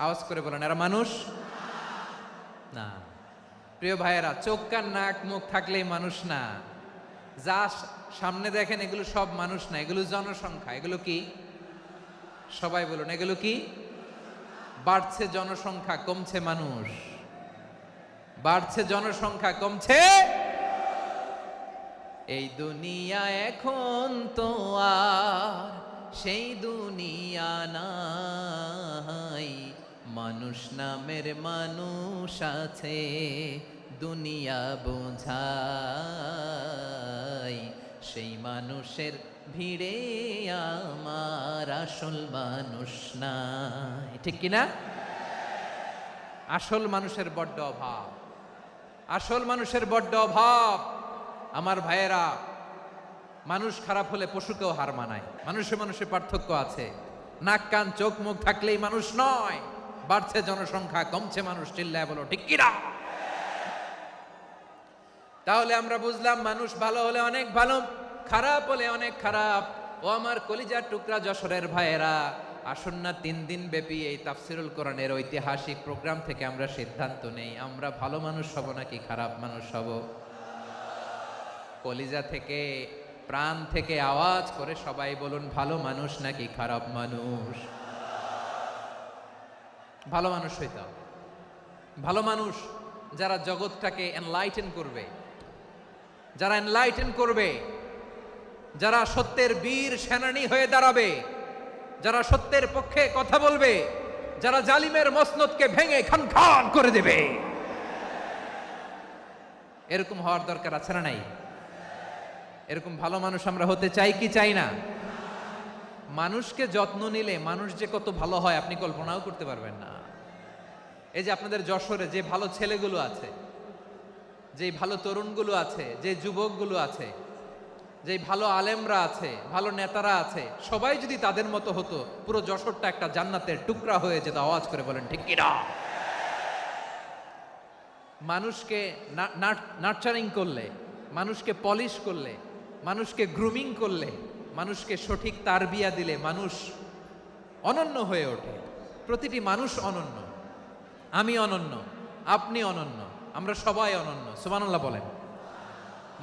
আওয়াজ করে বলেন, এরা মানুষ না। প্রিয় ভাইয়েরা, চোখ কান নাক মুখ থাকলেই মানুষ না। যা সামনে দেখেন এগুলো সব মানুষ না, এগুলো জনসংখ্যা। এগুলো কি? সবাই বলুন, এগুলো কি? বাড়ছে জনসংখ্যা, কমছে মানুষ। বাড়ছে জনসংখ্যা, কমছে। এই দুনিয়া এখন তো আর সেই দুনিয়া নাই, মানুষ নামের মানুষ আছে দুনিয়া বোঝাই, সেই মানুষের ভিড়ে আমার আসল মানুষ নাই, ঠিক কিনা? আসল মানুষের বড্ড অভাব, আসল মানুষের বড্ড অভাব। আমার ভাইয়েরা, মানুষ খারাপ হলে পশুকেও হার মানায়। মানুষে মানুষে পার্থক্য আছে। নাক কান চোখ মুখ থাকলেই মানুষ নয়। বাড়ছে জনসংখ্যা, কমছে মানুষ, চিল্লায় বলো ঠিক কিনা? তাহলে আমরা বুঝলাম মানুষ ভালো হলে অনেক ভালো, খারাপ হলে অনেক খারাপ। ও আমার কলিজার টুকরা যশোরের ভাইয়েরা, আসুন না 3 দিন ব্যাপী এই তাফসিরুল কোরআনের ঐতিহাসিক প্রোগ্রাম থেকে আমরা সিদ্ধান্ত নেই আমরা ভালো মানুষ হব নাকি খারাপ মানুষ হব। কলিজা থেকে, প্রাণ থেকে আওয়াজ করে সবাই বলুন, ভালো মানুষ নাকি খারাপ মানুষ? ভালো মানুষ হইতে হবে। ভালো মানুষ যারা জগৎটাকে এনলাইটেন করবে, যারা এনলাইটেন করবে, যারা সত্যের বীর সেনানী হয়ে দাঁড়াবে, যারা সত্যের পক্ষে কথা বলবে, যারা জালিমের মসনদকে ভেঙে খান খান করে দেবে, এরকম হওয়ার দরকার আছে না নাই? এরকম ভালো মানুষ আমরা হতে চাই কি চাই না? মানুষকে যত্ন নিলে মানুষ যে কত ভালো হয় আপনি কল্পনাও করতে পারবেন না। এই যে আপনাদের যশোরে যে ভালো ছেলেগুলো আছে, যে ভালো তরুণগুলো আছে, যে যুবকগুলো আছে, যে ভালো আলেমরা আছে, ভালো নেতারা আছে, সবাই যদি তাদের মতো হতো, পুরো যশোরটা একটা জান্নাতের টুকরা হয়ে যেত। আওয়াজ করে বলেন ঠিক কিনা? মানুষকে নার্চারিং করলে, মানুষকে পলিশ করলে, মানুষকে গ্রুমিং করলে, মানুষকে সঠিক তারবিয়া দিলে মানুষ অনন্য হয়ে ওঠে। প্রতিটি মানুষ অনন্য। আমি অনন্য, আপনি অনন্য, আমরা সবাই অনন্য। সুবহানাল্লাহ বলেন।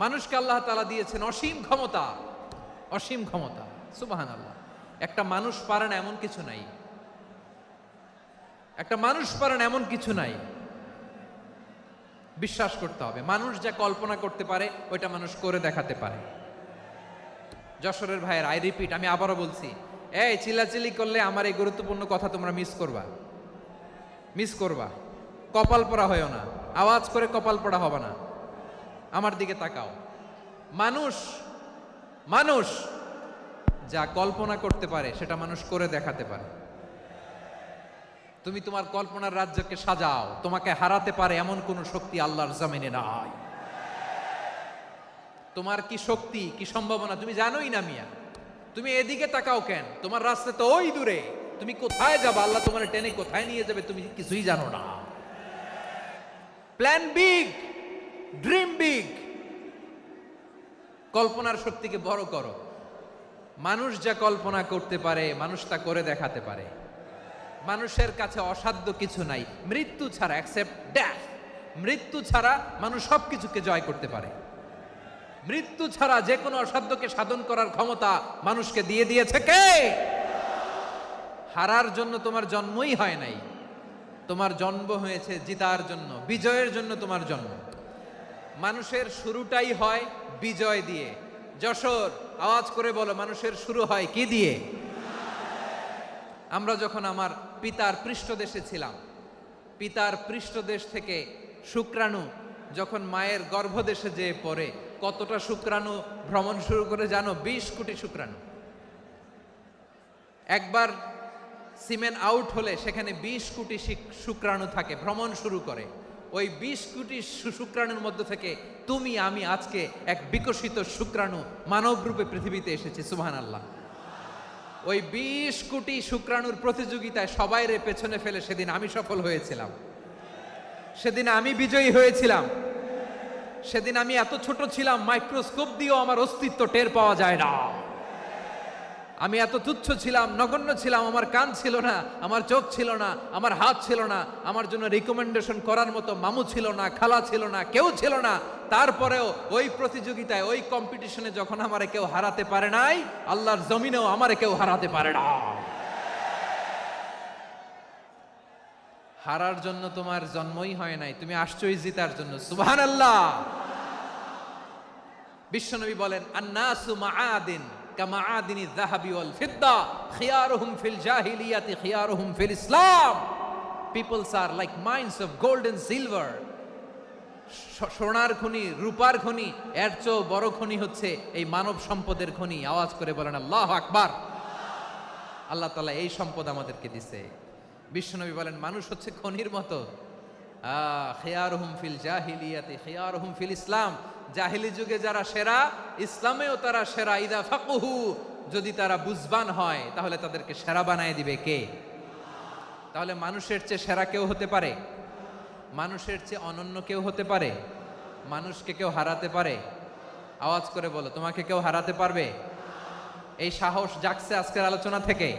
মানুষকে আল্লাহ তাআলা দিয়েছেন অসীম ক্ষমতা, অসীম ক্ষমতা। সুবহানাল্লাহ। একটা মানুষ পারে না এমন কিছু নাই, একটা মানুষ পারে না এমন কিছু নাই। বিশ্বাস করতে হবে, মানুষ যা কল্পনা করতে পারে ওইটা মানুষ করে দেখাতে পারে। যশোরের ভাইয়ের, আই রিপিট, আমি আবারও বলছি, এই চিল্লাচিল্লি করলে আমার এই গুরুত্বপূর্ণ কথা তোমরা মিস করবা, মিস করবা। কপাল পড়া হয়েও না, আওয়াজ করে কপাল পড়া হবে না। আমার দিকে তাকাও। মানুষ, মানুষ যা কল্পনা করতে পারে সেটা মানুষ করে দেখাতে পারে। তুমি তোমার কল্পনার রাজ্যকে সাজাও, তোমাকে হারাতে পারে এমন কোন শক্তি আল্লাহর জমিনে নাই। তোমার কি শক্তি, কি সম্ভাবনা তুমি জানোই না মিয়া। তুমি এদিকে তাকাও কেন? তোমার রাস্তা তো ওই দূরে। তুমি কোথায় যাবে, আল্লাহ তোমার টেনে কোথায় নিয়ে যাবে তুমি কিছুই জানো না। Plan big, dream big. কল্পনার শক্তিকে বড় করো। মানুষ যা কল্পনা করতে পারে মানুষ তা করে দেখাতে পারে। মানুষের কাছে অসাধ্য কিছু নাই মৃত্যু ছাড়া, অ্যাকসেপ্ট ডেথ। মৃত্যু ছাড়া মানুষ সবকিছুকে জয় করতে পারে। মৃত্যু ছাড়া যে কোনো অসাধ্যকে সাধন করার ক্ষমতা মানুষকে দিয়ে দিয়েছে কে? হারার জন্য তোমার জন্মই হয় নাই, তোমার জন্ম হয়েছে জিতার জন্য, বিজয়ের জন্য তোমার জন্ম। মানুষের শুরুটাই হয় বিজয় দিয়ে। যশোর, আওয়াজ করে বলো, মানুষের শুরু হয় কি দিয়ে? আমরা যখন আমার পিতার পৃষ্ঠদেশে ছিলাম, পিতার পৃষ্ঠদেশ থেকে শুক্রাণু যখন মায়ের গর্ভদেশে যেয়ে পড়ে, কতটা শুক্রাণু ভ্রমণ শুরু করে জানো? 20 কোটি শুক্রাণু। একবার সিমেন আউট হলে সেখানে 20 কোটি শুক্রাণু থাকে, ভ্রমণ শুরু করে। ওই 20 কোটি শুক্রাণুর মধ্য থেকে তুমি আমি আজকে এক বিকশিত শুক্রাণু মানব রূপে পৃথিবীতে এসেছি। সুবহানাল্লাহ। ওই 20 কোটি শুক্রাণুর প্রতিযোগিতায় সবাইরে পেছনে ফেলে সেদিন আমি সফল হয়েছিলাম, সেদিন আমি বিজয়ী হয়েছিলাম। সেদিন আমি এত ছোট ছিলাম মাইক্রোস্কোপ দিয়েও আমার অস্তিত্ব টের পাওয়া যায় না। আমি এত তুচ্ছ ছিলাম, নগণ্য ছিলাম। আমার কান ছিল না, আমার চোখ ছিল না, আমার হাত ছিল না, আমার জন্য রিকমেন্ডেশন করার মতো মামু ছিল না, খালা ছিল না, কেউ ছিল না। তারপরেও ওই প্রতিযোগিতায়, ওই কম্পিটিশনে যখন আমারে কেউ হারাতে পারে নাই, আল্লাহর জমিনেও আমারে কেউ হারাতে পারে না। হারার জন্য তোমার জন্মই হয় নাই, তুমি আসছই জিতার জন্য। সুবহানাল্লাহ। বিশ্বনবী বলেন, আন্নাসু মাআদিন কামাআদিনি যাহাবি ওয়াল ফিদ্দা খিয়ারুহুম ফিল জাহিলিয়াতি খিয়ারুহুম ফিল ইসলাম। Peoples are like mines of gold and silver. সোনার খনি, রূপার খনি, এর চেয়েও বড় খনি হচ্ছে এই মানব সম্পদের খনি। আওয়াজ করে বলেন আল্লাহু আকবার। আল্লাহ তাআলা এই সম্পদ আমাদেরকে দিছে। বিশ্বনবী বলেন মানুষ হচ্ছে খনির মতো। খিয়ারুহুম ফিল জাহিলিয়াতি খিয়ারুহুম ফিল ইসলাম। জাহিলি যুগে যারা সেরা, ইসলামেও তারা সেরা। ইদা ফাকুহু, যদি তারা বুঝবান হয় তাহলে তাদেরকে সেরা বানায় দিবে কে? তাহলে মানুষের চেয়ে সেরা কেউ হতে পারে? মানুষের চেয়ে অনন্য কেউ হতে পারে? মানুষকে কেউ হারাতে পারে? আওয়াজ করে বলো, তোমাকে কেউ হারাতে পারবে? এই সাহস জাগছে আজকের আলোচনা থেকে।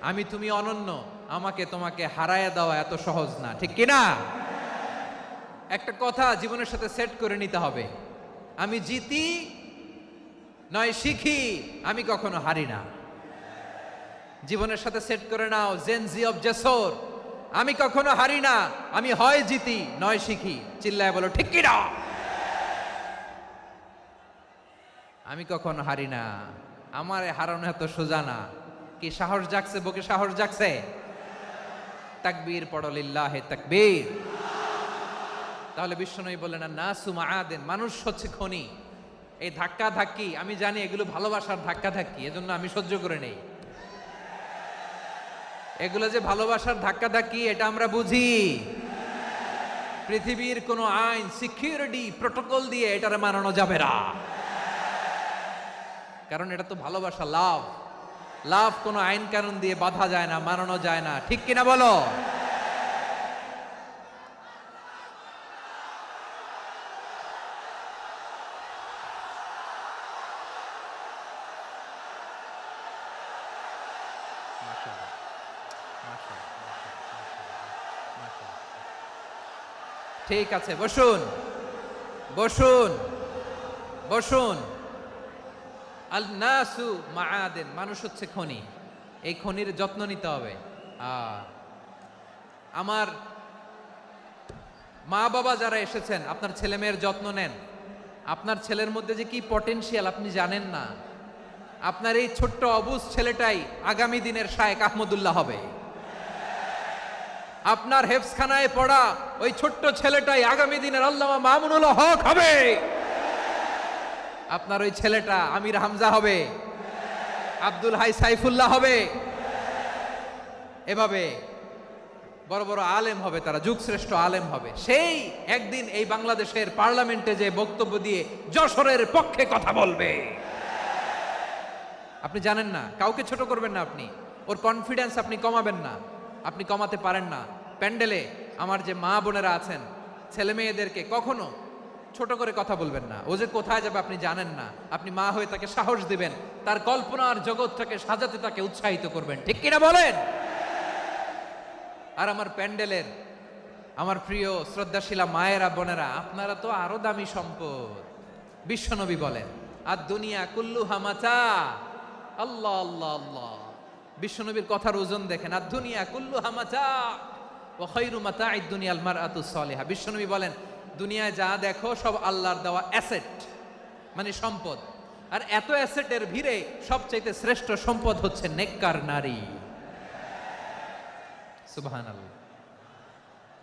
আমি তুমি অনন্য, আমাকে তোমাকে হারায় দেওয়া এত সহজ না, ঠিক কিনা? একটা কথা জীবনের সাথে সেট করে নিতে হবে, আমি জিতি নয় শিখি, আমি কখনো হারি না। জীবনের সাথে সেট করে নাও, জেনজি অফ জেসর, আমি কখনো হারি না, আমি হয় জিতি নয় শিখি। চিল্লায় বলো ঠিক কিনা? আমি কখনো হারি না, আমার হারানো এত সোজা না। কি সাহস জাগছে? বুকে সাহস জাগছে? তাকবীর পড়ো, লিল্লাহে তাকবীর। তাহলে বিশ্বনবী বললেন নাসু মাআদিন, মানুষ হচ্ছে খনি। এই ধাক্কা ধাক্কি আমি জানি এগুলো ভালোবাসার ধাক্কা ধাক্কি, এজন্য আমি সহ্য করে নেই। এগুলো যে ভালোবাসার ধাক্কা ধাক্কি এটা আমরা বুঝি। পৃথিবীর কোনো আইন, সিকিউরিটি প্রোটোকল দিয়ে এটারে মানানো যাবে না, কারণ এটা তো ভালোবাসা, লাভ। লাভ কোনো আইন কানুন দিয়ে বাধা যায় না, মানানো যায় না, ঠিক কিনা বলো? ঠিক আছে, বসুন বসুন বসুন। আল নাসু মাআদিন, মানুষ হচ্ছে খনি। এই খনির যত্ন নিতে হবে। আমার মা বাবা যারা এসেছেন, আপনার ছেলে মেয়ের যত্ন নেন। আপনার ছেলের মধ্যে যে কি পটেনশিয়াল আপনি জানেন না। আপনার এই ছোট্ট অবুজ ছেলেটাই আগামী দিনের শায়েখ আহমদুল্লাহ হবে। আপনার হেফজখানায় পড়া ওই ছোট্ট ছেলেটাই আগামী দিনের আল্লামা মামুনুল হক হবে। আপনার ওই ছেলেটা আমির হামজা হবে, আব্দুল হাই সাইফুল্লাহ হবে। এভাবে বড় বড় আলেম হবে, তারা যুগশ্রেষ্ঠ আলেম হবে। সেই একদিন এই বাংলাদেশের পার্লামেন্টে যে বক্তব্য দিয়ে যশোরের পক্ষে কথা বলবে। আপনি জানেন না, কাউকে ছোট করবেন না আপনি, ওর কনফিডেন্স আপনি কমাবেন না, আপনি কমাতে পারেন না। প্যান্ডেলে আমার যে মা বোনেরা আছেন, ছেলে মেয়েদেরকে কখনো ছোট করে কথা বলবেন না। ও যে কোথায় যাবে আপনি জানেন না, আপনি মা হয়ে তাকে সাহস দিবেন, তার কল্পনার জগৎটাকে সাজাতে তাকে উৎসাহিত করবেন, ঠিক কিনা বলেন? আর আমার প্যান্ডেলের আমার প্রিয় শ্রদ্ধাশীলা মায়েরা বোনেরা, আপনারা তো আরো দামি সম্পদ। বিশ্বনবী বলেন আর দুনিয়া কুল্লুহা মাতা। আল্লাহ আল্লাহ আল্লাহ, বিশ্বনবীর কথার ওজন দেখেন। আর দুনিয়া কুল্লুহা মাতা ওয়া খায়রু মাতা'আদ দুনিয়াল মারআতুস সালিহা। বিশ্বনবী বলেন দুনিয়ায় যা দেখো সব আল্লাহর দেওয়া অ্যাসেট, মানে সম্পদ। আর এত অ্যাসেটের ভিড়ে সবচাইতে শ্রেষ্ঠ সম্পদ হচ্ছে নেককার নারী। সুবহানাল্লাহ।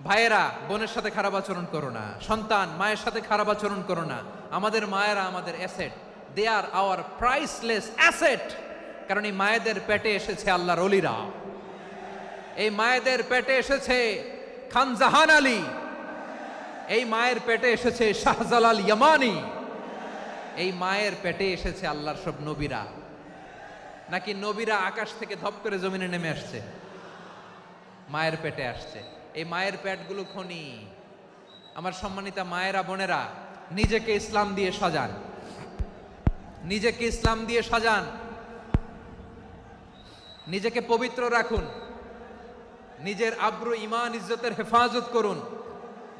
ভাইয়েরা বোনের সাথে খারাপ আচরণ করো না, সন্তান মায়ের সাথে খারাপ আচরণ করো না। আমাদের মায়েরা আমাদের asset, they are our priceless asset. কারণ এই মায়েদের পেটে এসেছে আল্লাহর ওলিরা, এই মায়েদের পেটে এসেছে খান জাহান আলী, এই মায়ের পেটে এসেছে শাহজালাল ইয়ামানি, এই মায়ের পেটে এসেছে আল্লাহর সব নবীরা। নাকি নবীরা আকাশ থেকে ধপ করে জমিনে নেমে আসছে? মায়ের পেটে আসছে। এই মায়ের পেটগুলো খনি। আমার সম্মানিতা মায়েরা বোনেরা, নিজেকে ইসলাম দিয়ে সাজান, নিজেকে ইসলাম দিয়ে সাজান, নিজেকে পবিত্র রাখুন, নিজের আব্রু ইমান ইজ্জতের হেফাজত করুন,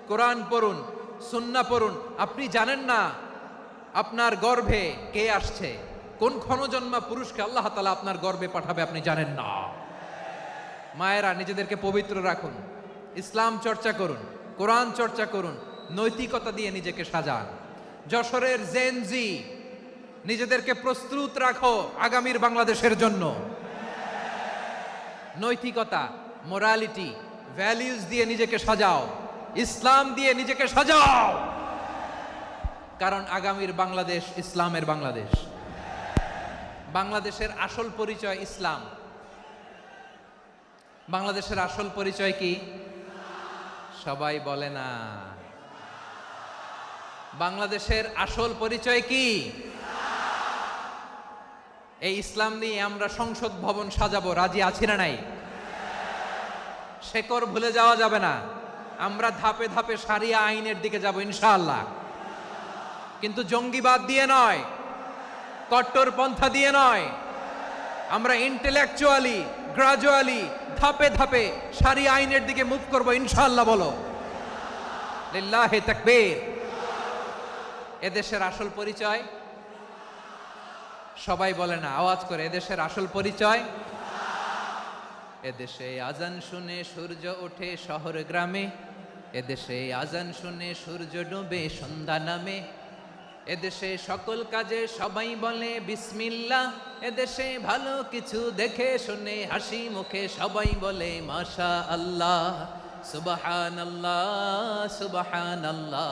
কোরআন পড়ুন, সুন্নাহ পড়ুন। আপনি জানেন না আপনার গর্ভে কে আসছে, কোন ক্ষণজন্মা পুরুষকে আল্লাহ তাআলা আপনার গর্ভে পাঠাবে আপনি জানেন না। মায়েরা নিজেদেরকে পবিত্র রাখুন, ইসলাম চর্চা করুন, কোরআন চর্চা করুন, নৈতিকতা দিয়ে নিজেকে সাজান। যশোরের জেনজি, নিজেদেরকে প্রস্তুত রাখো আগামীর বাংলাদেশের জন্য। নৈতিকতা, মোরালিটি, ভ্যালিউজ দিয়ে নিজেকে সাজাও, ইসলাম দিয়ে নিজেকে সাজাও। কারণ আগামীর বাংলাদেশ ইসলামের বাংলাদেশ। বাংলাদেশের আসল পরিচয় ইসলাম। বাংলাদেশের আসল পরিচয় কি? সবাই বলে না। বাংলাদেশের আসল পরিচয় কি? এই ইসলাম নিয়ে আমরা সংসদ ভবন সাজাবো, রাজি আছি না নাই? শেকড় ভুলে যাওয়া যাবে না। আমরা ধাপে ধাপে শারিয়া আইনের দিকে যাব ইনশাআল্লাহ, কিন্তু জঙ্গিবাদ দিয়ে নয়, কট্টরপন্থা দিয়ে নয়। আমরা ইন্টেলেকচুয়ালি গ্রাজুয়ালি ধাপে ধাপে শারিয়া আইনের দিকে মুভ করব ইনশাআল্লাহ। বলো লিল্লাহি তাকবীর। এদেশের আসল পরিচয় সবাই বলে না, আওয়াজ করে, এদেশের আসল পরিচয়। এদেশে আজান শুনে সূর্য ওঠে শহর গ্রামে, এদেশে আজান শুনে সূর্য ডুবে সন্ধ্যা নামে, এদেশে সকল কাজে সবাই বলে বিসমিল্লাহ, এদেশে ভালো কিছু দেখে শুনে হাসি মুখে সবাই বলে মাশা আল্লাহ। সুবহানাল্লাহ সুবহানাল্লাহ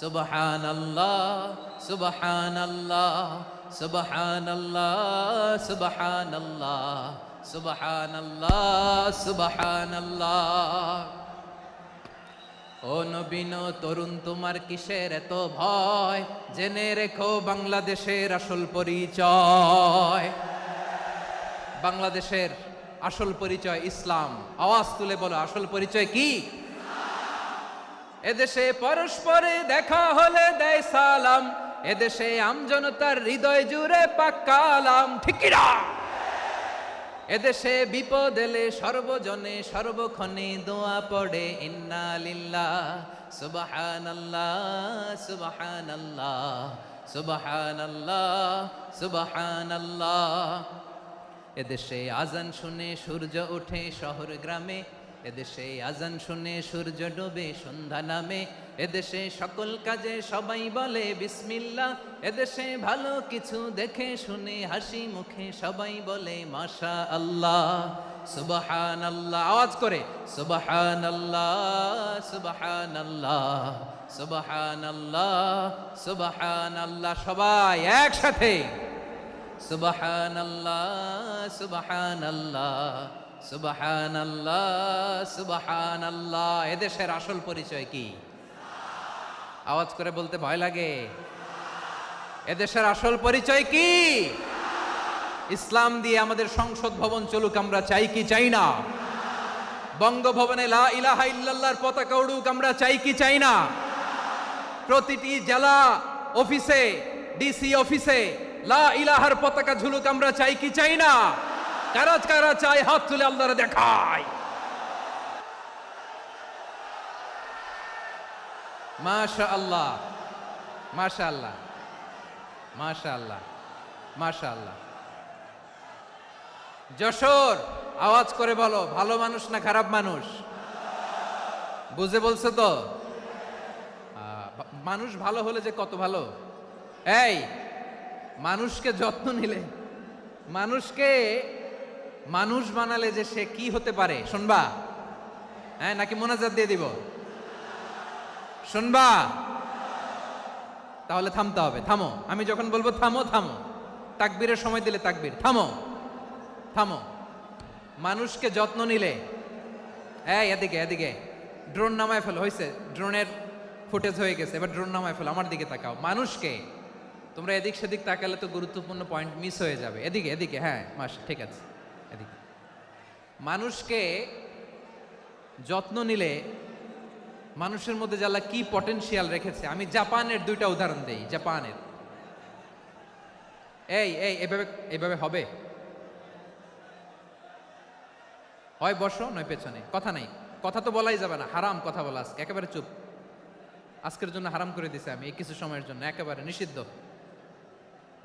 সুবহানাল্লাহ সুবহানাল্লাহ সুবহানাল্লাহ সুবহানাল্লাহ সুবহানাল্লাহ সুবহানাল্লাহ। ও নবীন তরুণ, তোমার কিসের এত ভয়? জেনে রেখো বাংলাদেশের আসল পরিচয়। বাংলাদেশের আসল পরিচয় ইসলাম। আওয়াজ তুলে বলো, আসল পরিচয় কি? এদেশে পরস্পরে দেখা হলে দেয় সালাম, এদেশে আমজনতার হৃদয় জুড়ে পাক্কালাম, ঠিক কি না? এদেশে বিপদ এলে সর্বজনে সর্বক্ষণে দোয়া পড়ে ইন্না লিল্লাহ সুবহানাল্লাহ সুবহানাল্লাহ সুবহানাল্লাহ সুবহানাল্লাহ। এদেশে আজান শুনে সূর্য ওঠে শহর গ্রামে, এদেশে আজান শুনে সূর্য ডুবে সন্ধ্যা নামে, এদেশে সকল কাজে সবাই বলে বিসমিল্লাহ, এদেশে ভালো কিছু দেখে শুনে হাসি মুখে সবাই বলে মাশা আল্লাহ সুবহানাল্লাহ। আওয়াজ করে সুবহানাল্লাহ সুবহানাল্লাহ সুবহানাল্লাহ সুবহানাল্লাহ। সবাই একসাথে সুবহানাল্লাহ সুবহানাল্লাহ সুবহানাল্লাহ সুবহানাল্লাহ। এদেশের আসল পরিচয় কি? আওয়াজ করে বলতে ভয় লাগে। এদেশের আসল পরিচয় কি? ইসলাম দিয়ে আমাদের সংসদ ভবন চলুক, আমরা চাই কি চাই না? বঙ্গভবনে লা ইলাহা ইল্লাল্লাহর পতাকা উড়ুক, আমরা চাই কি চাই না? প্রতিটি জেলা অফিসে, ডিসি অফিসে লা ইলাহার পতাকা ঝুলুক, আমরা চাই কি চাই না? কারা কারা চাই হাত তুলে আল্লাহরে দেখায়। মাশাআল্লাহ মাশাআল্লাহ মাশাআল্লাহ মাশাআল্লাহ। যশোর, আওয়াজ করে বলো, ভালো মানুষ না খারাপ মানুষ? বুঝে বলছো তো? মানুষ ভালো হলে যে কত ভালো। এই মানুষকে যত্ন নিলে, মানুষকে মানুষ বানালে যে সে কি হতে পারে শুনবা? হ্যাঁ, নাকি মোনাজাত দিয়ে দিব? শুনবা? তাহলে থামতে হবে। থামো, আমি যখন বলবো থামো থামো, তাকবীরের সময় দিলে তাকবীর, থামো থামো। মানুষকে যত্ন নিলে, এই এদিকে এদিকে, ড্রোন নামায় ফেলো। হয়েছে, ড্রোনের ফুটেজ হয়ে গেছে, এবার ড্রোন নামায় ফেলো, আমার দিকে তাকাও। মানুষকে, তোমরা এদিক সেদিক তাকালে তো গুরুত্বপূর্ণ পয়েন্ট মিস হয়ে যাবে। এদিকে এদিকে, হ্যাঁ মাশা, ঠিক আছে, এদিকে। মানুষকে যত্ন নিলে মানুষের মধ্যে যারা কি পটেনশিয়াল রেখেছে। আমি জাপানের দুইটা উদাহরণ দেই। জাপানের, এই এই এভাবে এভাবে হবে, হয় বসো নয় পেছনে, কথা নাই, কথা তো বলাই যাবে না, হারাম কথা বলা। আজকে একেবারে চুপ, আজকের জন্য হারাম করে দিছে আমি, এই কিছু সময়ের জন্য একেবারে নিষিদ্ধ।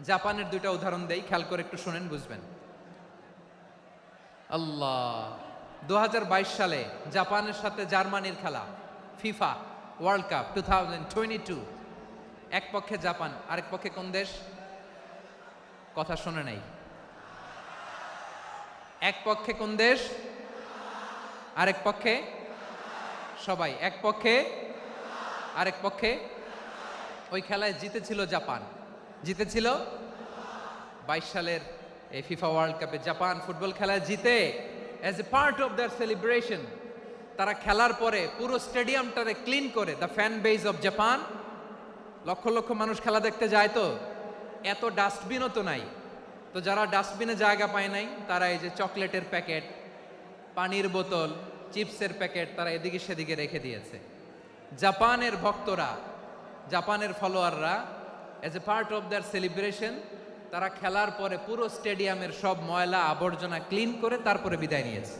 জাপানের দুইটা উদাহরণ দেই, খেয়াল করে একটু শুনেন, বুঝবেন। আল্লাহ, 2022 সালে জাপানের সাথে জার্মানির খেলা, ফিফা ওয়ার্ল্ড কাপ 2022। এক পক্ষে জাপান, আরেক পক্ষে কোন দেশ? কথা শোনে নাই। এক পক্ষে কোন দেশ? আরেক পক্ষে? সবাই এক পক্ষে, আরেক পক্ষে? ওই খেলায় জিতেছিল জাপান, জিতেছিল 22 সালের এই ফিফা ওয়ার্ল্ড কাপে জাপান ফুটবল খেলায় জিতে as a part of their celebration তারা খেলার পরে পুরো স্টেডিয়ামটারে ক্লিন করে, the fan base of Japan, লক্ষ লক্ষ মানুষ খেলা দেখতে যায়, তো এত ডাস্টবিনও তো নাই, তো যারা ডাস্টবিনে জায়গা পায় নাই তারা এই যে চকলেটের প্যাকেট, পানির বোতল, চিপসের প্যাকেট তারা এদিকে সেদিকে রেখে দিয়েছে। জাপানের ভক্তরা, জাপানের ফলোয়াররা as a part of their celebration তারা খেলার পরে পুরো স্টেডিয়ামের সব ময়লা আবর্জনা ক্লিন করে তারপরে বিদায় নিয়েছে।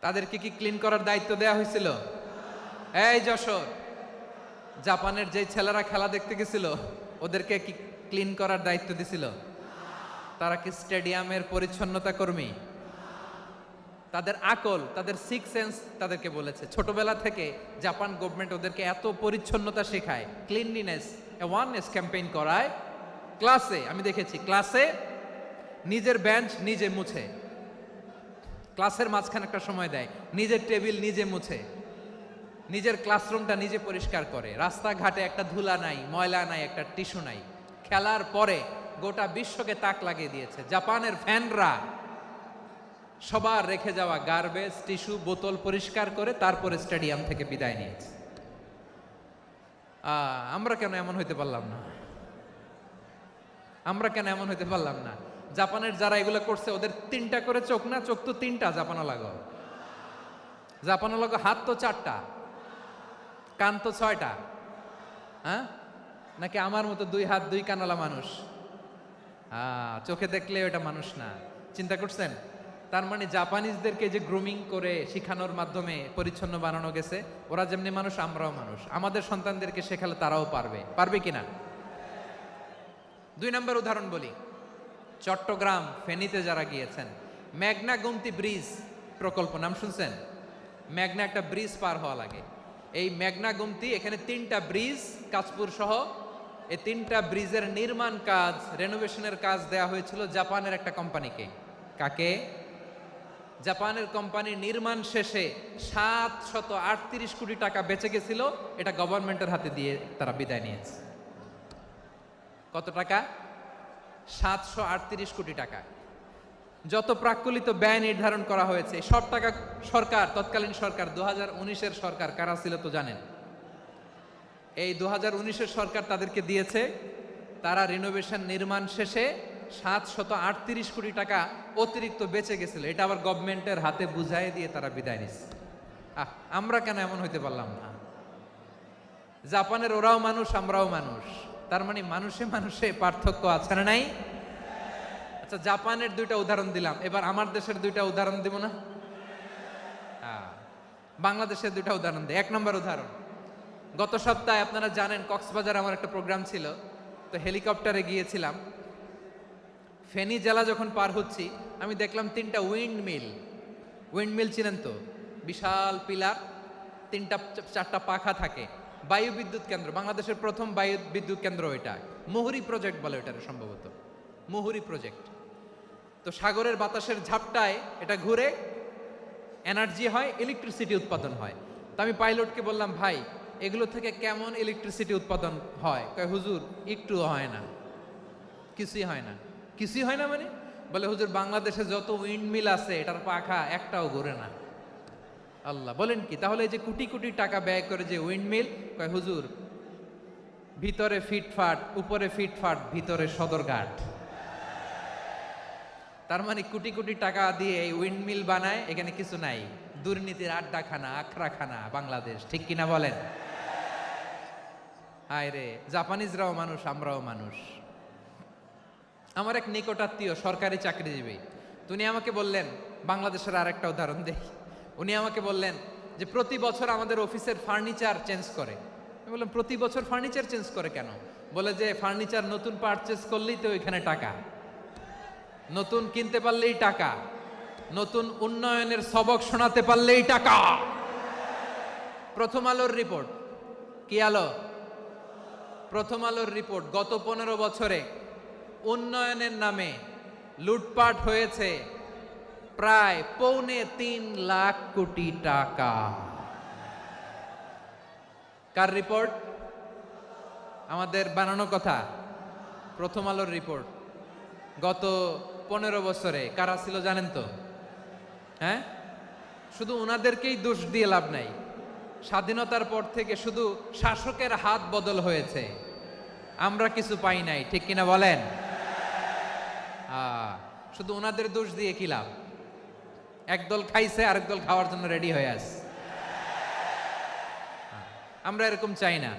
তাদেরকে কি ক্লিন করার দায়িত্ব দেয়া হয়েছিল? এই যশোর, জাপানের যে ছেলেরা খেলা দেখতে গেছিল ওদেরকে কি ক্লিন করার দায়িত্ব দিছিল? তারা কি স্টেডিয়ামের পরিচ্ছন্নতা কর্মী? তাদের আকল, তাদের সিক্স সেন্স তাদেরকে বলেছে। ছোটবেলা থেকে জাপান গভর্নমেন্ট ওদেরকে এত পরিচ্ছন্নতা শেখায়, ক্লিনলিনেস অ্যাওয়ারনেস ক্যাম্পেইন করায়। ক্লাসে আমি দেখেছি, ক্লাসে নিজের বেঞ্চ নিজে মুছে, ক্লাসের মাঝখানে একটা সময় দেয়, নিজের টেবিল নিজে মুছে, নিজের ক্লাসরুমটা নিজে পরিষ্কার করে, রাস্তাঘাটে একটা ধুলা নাই, ময়লা নাই, একটা টিস্যু নাই। খেলার পরে গোটা বিশ্বকে তাক লাগিয়ে দিয়েছে। জাপানের ফ্যানরা সবার রেখে যাওয়া গার্বেজ, টিস্যু, বোতল পরিষ্কার করে তারপরে স্টেডিয়াম থেকে বিদায় নিয়েছে। আমরা কেন এমন হইতে পারলাম না? আমরা কেন এমন হইতে পারলাম না? জাপানের যারা এগুলো করছে ওদের 3টা করে চোখ না? চোখ তো 3টা, জাপানো লাগো, জাপানো লাগো, হাত তো 4টা, কান তো 6টা। হ্যাঁ, নাকি আমার মতো 2 হাত 2 কানওয়ালা মানুষ? চোখে দেখলে ওটা মানুষ না। চিন্তা করছেন? তার মানে জাপানিজদেরকে যে গ্রুমিং করে শিখানোর মাধ্যমে পরিচ্ছন্ন বানানো গেছে, ওরা যেমনি মানুষ আমরাও মানুষ, আমাদের সন্তানদেরকে শেখালে তারাও পারবে। পারবে কিনা? 2 নম্বর উদাহরণ বলি। চট্টগ্রাম ফেনীতে যারা গিয়েছেন, মেঘনা গুমতি ব্রিজ প্রকল্প নাম শুনছেন? মেঘনা একটা ব্রিজ পার হওয়া লাগে। এই মেঘনা গুমতি, এখানে 3টা ব্রিজ কাঁচপুর সহ, এই 3টা ব্রিজের নির্মাণ কাজ, রেনোভেশনের কাজ দেয়া হয়েছিল জাপানের একটা কোম্পানিকে। কাকে? জাপানের কোম্পানি। নির্মাণ শেষে 738 কোটি টাকা বেঁচে গেছিল, এটা গভর্নমেন্টের হাতে দিয়ে তারা বিদায় নিয়েছে। কত টাকা? 738 কোটি টাকা। যত প্রাক্কলিত ব্যয় নির্ধারণ করা হয়েছে সব টাকা সরকার, তৎকালীন সরকার 2019-এর সরকার, কারা ছিল তো জানেন? এই 2019-এর সরকার তাদেরকে দিয়েছে। তারা রিনোভেশন নির্মাণ শেষে 738 কোটি টাকা অতিরিক্ত বেঁচে গেছিল, এটা আবার গভর্নমেন্টের হাতে বুঝাই দিয়ে তারা বিদায় নিচ্ছে। আমরা কেন এমন হইতে পারলাম না? জাপানের ওরাও মানুষ, আমরাও মানুষ, তার মানে মানুষে মানুষে পার্থক্য আছে না নাই? আচ্ছা, জাপানের 2টা উদাহরণ দিলাম, এবার আমার দেশের 2টা উদাহরণ দিব না? বাংলাদেশের 2টা উদাহরণ দিই। 1 নম্বর উদাহরণ, গত সপ্তাহে আপনারা জানেন কক্সবাজার আমার একটা প্রোগ্রাম ছিল, তো হেলিকপ্টারে গিয়েছিলাম। ফেনী জেলা যখন পার হচ্ছি আমি দেখলাম 3টা উইন্ডমিল। উইন্ডমিল চিনেন তো? বিশাল পিলার, 3টা 4টা পাখা থাকে। বায়ু বিদ্যুৎ কেন্দ্র, বাংলাদেশের প্রথম বায়ু বিদ্যুৎ কেন্দ্র এটা। মুহুরী প্রজেক্ট বলে এটার, সম্ভবত মুহুরী প্রজেক্ট। তো সাগরের বাতাসের ঝাপটায় এটা ঘুরে এনার্জি হয়, ইলেকট্রিসিটি উৎপাদন হয়। তো আমি পাইলটকে বললাম, ভাই এগুলো থেকে কেমন ইলেকট্রিসিটি উৎপাদন হয়? কয়, হুজুর একটু হয় না, কিছুই হয় না। কিছুই হয় না মানে? বলে, হুজুর বাংলাদেশে যত উইন্ডমিল আছে এটার পাখা একটাও ঘুরে না। আল্লাহ, বলেন কি? তাহলে এই যে কোটি কোটি টাকা ব্যয় করে যে উইন্ডমিল, কয় হুজুর ভিতরে ফিটফাট, উপরে ফিটফাট, ভিতরে সদরঘাট। তার মানে কোটি কোটি টাকা দিয়ে এই উইন্ডমিল বানায়, এখানে কিছু নাই। দুর্নীতির আড্ডাখানা, আখড়াখানা বাংলাদেশ, ঠিক কিনা বলেন? হায় রে, জাপানিজরাও মানুষ, আমরাও মানুষ। আমার এক নিকটাত্মীয় সরকারি চাকরিজীবী, উনি আমাকে বললেন, বাংলাদেশের আর একটা উদাহরণ দেখি। উনি আমাকে বললেন যে প্রতি বছর আমাদের অফিসের ফার্নিচার চেঞ্জ করে। আমি বললাম, প্রতি বছর ফার্নিচার চেঞ্জ করে কেন? বলে যে ফার্নিচার নতুন পারচেজ করলেই তো ওইখানে টাকা, নতুন কিনতে পারলেই টাকা, নতুন উন্নয়নের সবক শোনাতে পারলেই টাকা। প্রথম আলোর রিপোর্ট, কি আলো? প্রথম আলোর রিপোর্ট, গত 15 বছরে উন্নয়নের নামে লুটপাট হয়েছে প্রায় 3.25 লাখ কোটি টাকা। কার রিপোর্ট? আমাদের বানানো কথা, প্রথম আলোর রিপোর্ট। গত 15 বছরে কারা ছিল জানেন তো? হ্যাঁ, শুধু ওনাদেরকেই দোষ দিয়ে লাভ নাই। স্বাধীনতার পর থেকে শুধু শাসকের হাত বদল হয়েছে, আমরা কিছু পাই নাই, ঠিক কিনা বলেন? শুধু ওনাদের দোষ দিয়ে কি লাভ? একদল খাইছে, আরেক দল খাওয়ার জন্য রেডি হয়ে আছে। আমরা এরকম চাই না।